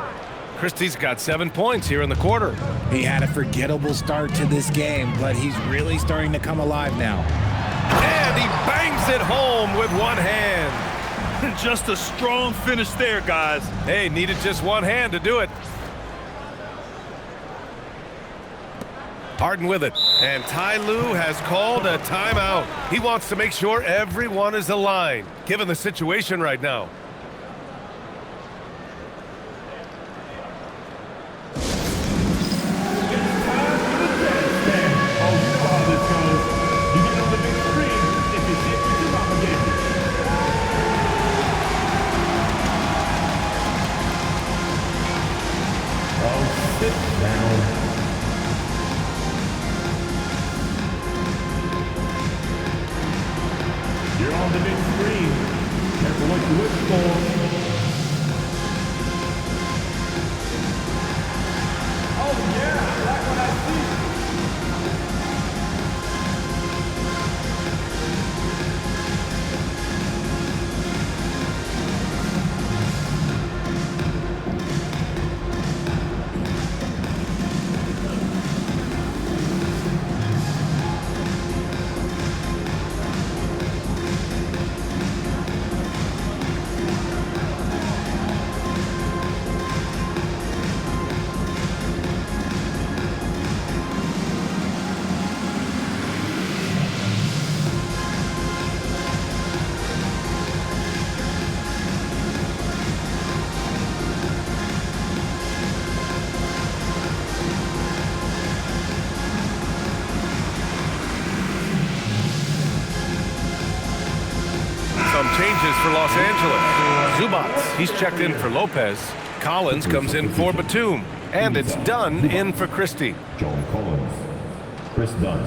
Christie's got 7 points here in the quarter. He had a forgettable start to this game, but he's really starting to come alive now. And he bangs it home with one hand. Just a strong finish there, guys. Hey, needed just one hand to do it. Harden with it. And Ty Lue has called a timeout. He wants to make sure everyone is aligned, given the situation right now. You're on the big screen. Careful what you wish for. Oh yeah, that's what I see. Some changes for Los Angeles. Zubats, he's checked in for Lopez. Collins comes in for Batum. And it's Dunn in for Christie. John Collins. Chris Dunn.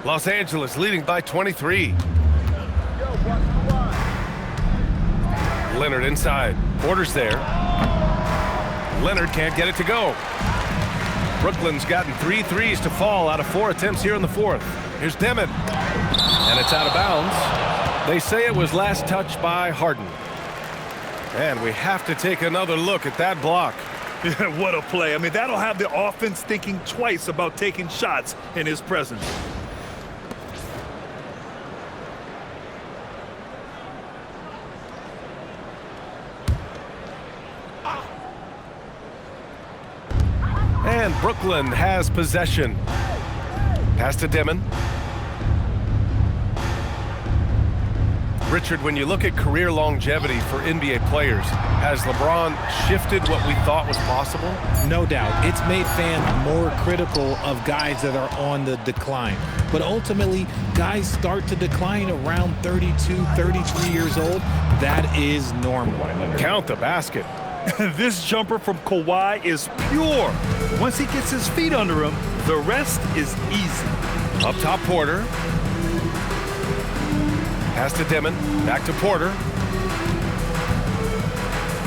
Los Angeles leading by 23. Leonard inside. Porter's there. Leonard can't get it to go. Brooklyn's gotten 3 threes to fall out of 4 attempts here in the fourth. Here's Demin. And it's out of bounds. They say it was last touched by Harden. And we have to take another look at that block. What a play. I mean, that'll have the offense thinking twice about taking shots in his presence. And Brooklyn has possession. Pass to Demin. Richard, when you look at career longevity for NBA players, has LeBron shifted what we thought was possible? No doubt. It's made fans more critical of guys that are on the decline. But ultimately, guys start to decline around 32, 33 years old. That is normal. Count the basket. This jumper from Kawhi is pure. Once he gets his feet under him, the rest is easy. Up top, Porter. Pass to Demin. Back to Porter.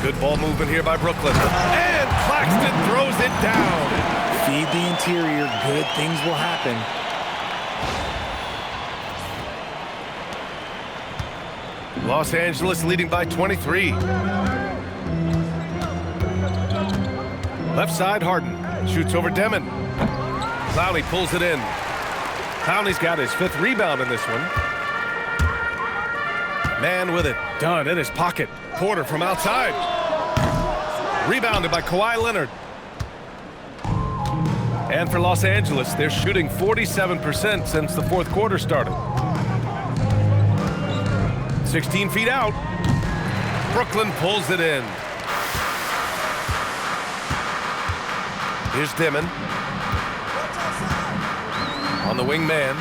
Good ball movement here by Brooklyn. And Claxton throws it down. Feed the interior. Good things will happen. Los Angeles leading by 23. Left side, Harden. Shoots over Demin. Clowney pulls it in. Clowney's got his 5th rebound in this one. Man with it. Done in his pocket. Porter from outside. Rebounded by Kawhi Leonard. And for Los Angeles, they're shooting 47% since the 4th quarter started. 16 feet out. Brooklyn pulls it in. Here's Demin. On the wing man.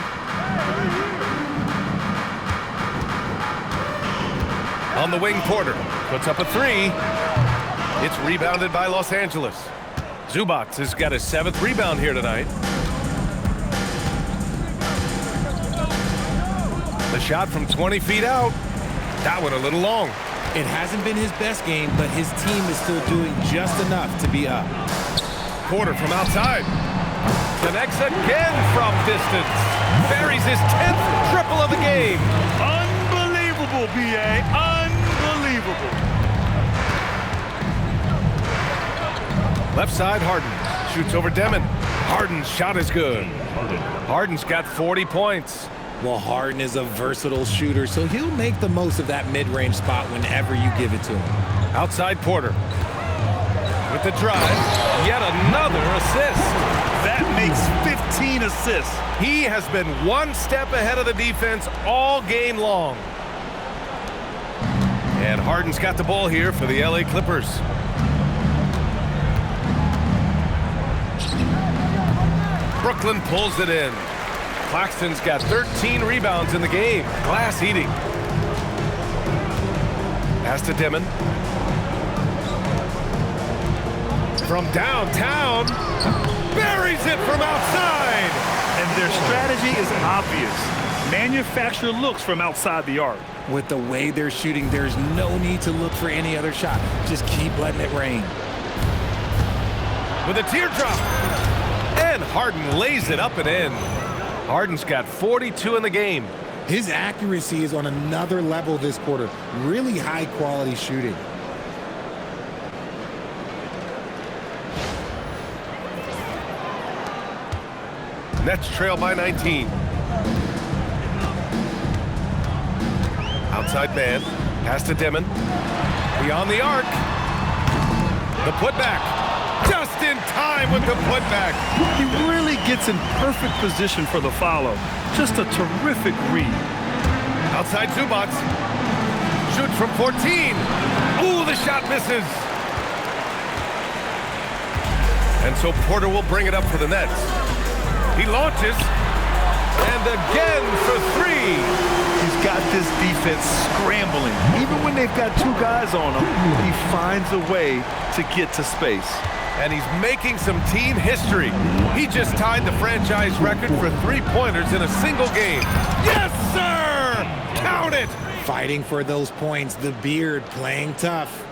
On the wing, Porter puts up a 3. It's rebounded by Los Angeles. Zubac has got his 7th rebound here tonight. The shot from 20 feet out. That one a little long. It hasn't been his best game, but his team is still doing just enough to be up. Porter from outside. Connects again from distance. Buries his 10th triple of the game. Unbelievable, B.A. Unbelievable. Left side, Harden. Shoots over Demin. Harden's shot is good. Harden's got 40 points. Well, Harden is a versatile shooter, so he'll make the most of that mid-range spot whenever you give it to him. Outside, Porter. With the drive, yet another assist. That makes 15 assists. He has been one step ahead of the defense all game long. And Harden's got the ball here for the LA Clippers. Brooklyn pulls it in. Claxton's got 13 rebounds in the game. Glass eating. Pass to Demin. From downtown. Buries it from outside. And their strategy is obvious. Manufacture looks from outside the arc. With the way they're shooting, there's no need to look for any other shot. Just keep letting it rain. With a teardrop. And Harden lays it up and in. Harden's got 42 in the game. His accuracy is on another level this quarter. Really high quality shooting. Nets trail by 19. Outside man. Pass to Demin. Beyond the arc. The putback. Just in time with the putback. He really gets in perfect position for the follow. Just a terrific read. Outside Zubac. Shoots from 14. Ooh, the shot misses. And so Porter will bring it up for the Nets. He launches. And again for 3. He's got this defense scrambling. Even when they've got 2 guys on him, he finds a way to get to space. And he's making some team history. He just tied the franchise record for 3-pointers in a single game. Yes, sir! Count it! Fighting for those points. The beard playing tough.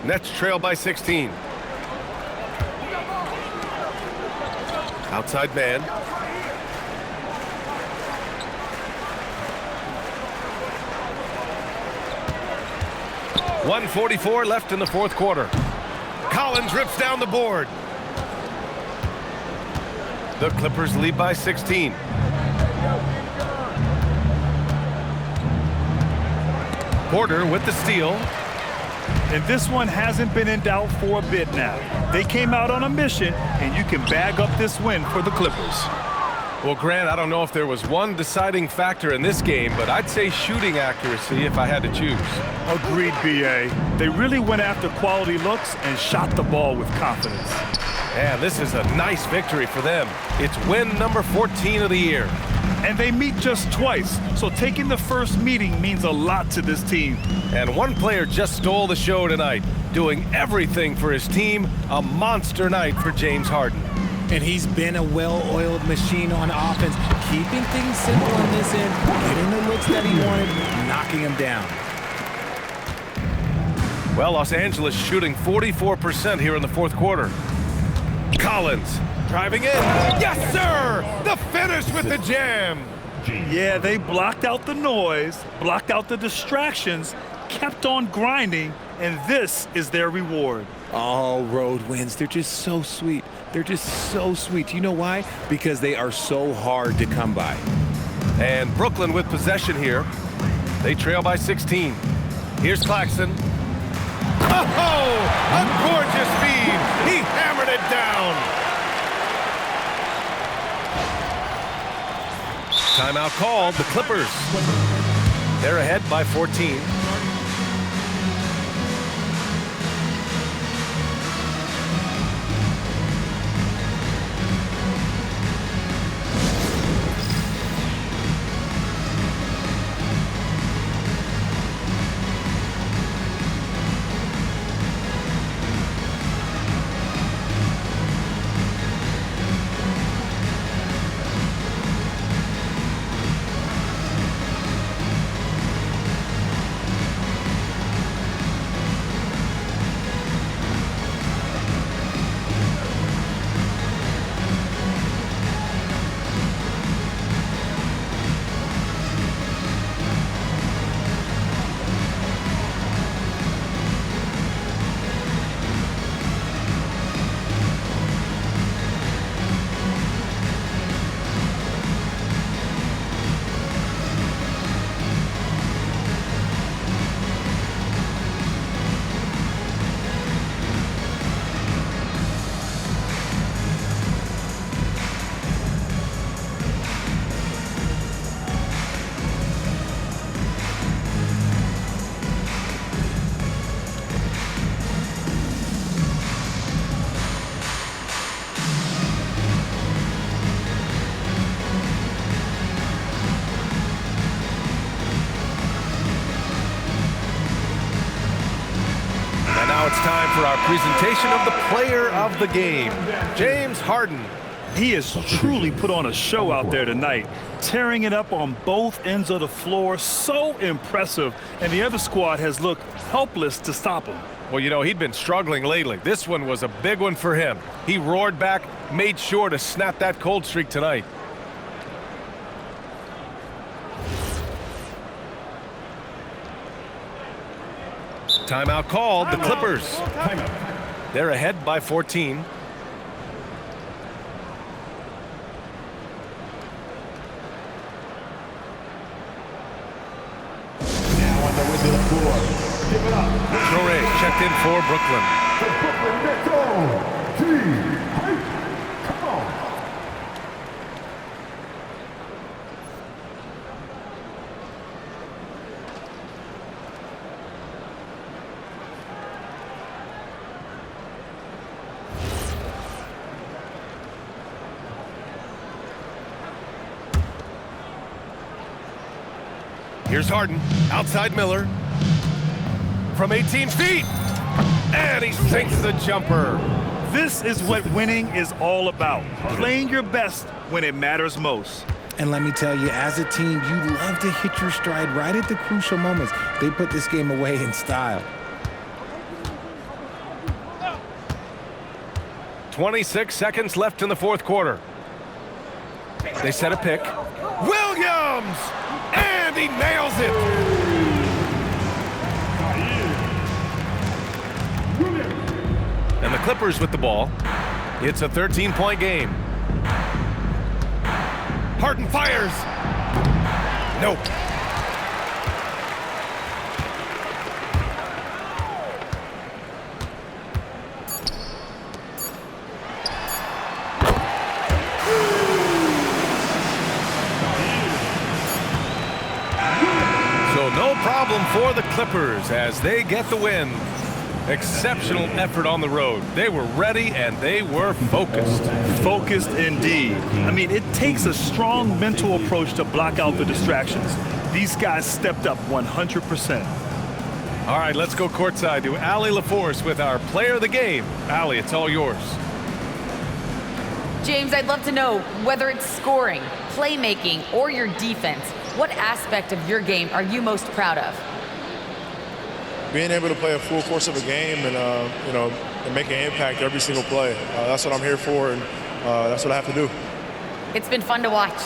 Nets trail by 16. Outside man. .144 left in the 4th quarter. Collins rips down the board. The Clippers lead by 16. Porter with the steal. And this one hasn't been in doubt for a bit now. They came out on a mission, and you can bag up this win for the Clippers. Well, Grant, I don't know if there was one deciding factor in this game, but I'd say shooting accuracy if I had to choose. Agreed, B.A. They really went after quality looks and shot the ball with confidence. And this is a nice victory for them. It's win number 14 of the year. And they meet just twice, so taking the first meeting means a lot to this team. And one player just stole the show tonight, doing everything for his team. A monster night for James Harden. And he's been a well-oiled machine on offense, keeping things simple on this end, getting the looks that he wanted, knocking them down. Well, Los Angeles shooting 44% here in the fourth quarter. Collins driving in. Yes, sir! The finish with the jam. Yeah, they blocked out the noise, blocked out the distractions, kept on grinding, and this is their reward. All road wins, they're just so sweet. They're just so sweet. You know why? Because they are so hard to come by. And Brooklyn with possession here. They trail by 16. Here's Claxton. Oh, a gorgeous feed. He hammered it down. Timeout called. The Clippers. They're ahead by 14. It's time for our presentation of the player of the game, James Harden. He has truly put on a show out there tonight, tearing it up on both ends of the floor. So impressive, and the other squad has looked helpless to stop him. Well, you know, he'd been struggling lately. This one was a big one for him. He roared back, made sure to snap that cold streak tonight. Timeout called. The Clippers. They're ahead by 14. Now on the way to the floor. Give it up. Torre checked in for Brooklyn. The Brooklyn Nets Come on. Here's Harden, outside Miller. From 18 feet, and he sinks the jumper. This is what winning is all about, playing your best when it matters most. And let me tell you, as a team, you love to hit your stride right at the crucial moments. They put this game away in style. 26 seconds left in the fourth quarter. They set a pick. Williams! And he nails it! And the Clippers with the ball. It's a 13-point game. Harden fires. Nope. for the Clippers as they get the win. Exceptional effort on the road. They were ready and they were focused. Focused indeed. I mean, it takes a strong mental approach to block out the distractions. These guys stepped up 100%. All right, let's go courtside to Allie LaForce with our player of the game. Allie, it's all yours. James, I'd love to know whether it's scoring, playmaking, or your defense. What aspect of your game are you most proud of? Being able to play a full course of a game and, and make an impact every single play. That's what I'm here for, and that's what I have to do. It's been fun to watch.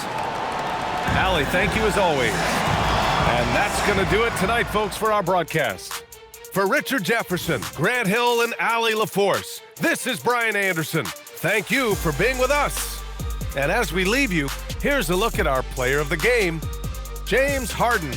Allie, thank you as always. And that's going to do it tonight, folks, for our broadcast. For Richard Jefferson, Grant Hill, and Allie LaForce, this is Brian Anderson. Thank you for being with us. And as we leave you, here's a look at our player of the game, James Harden.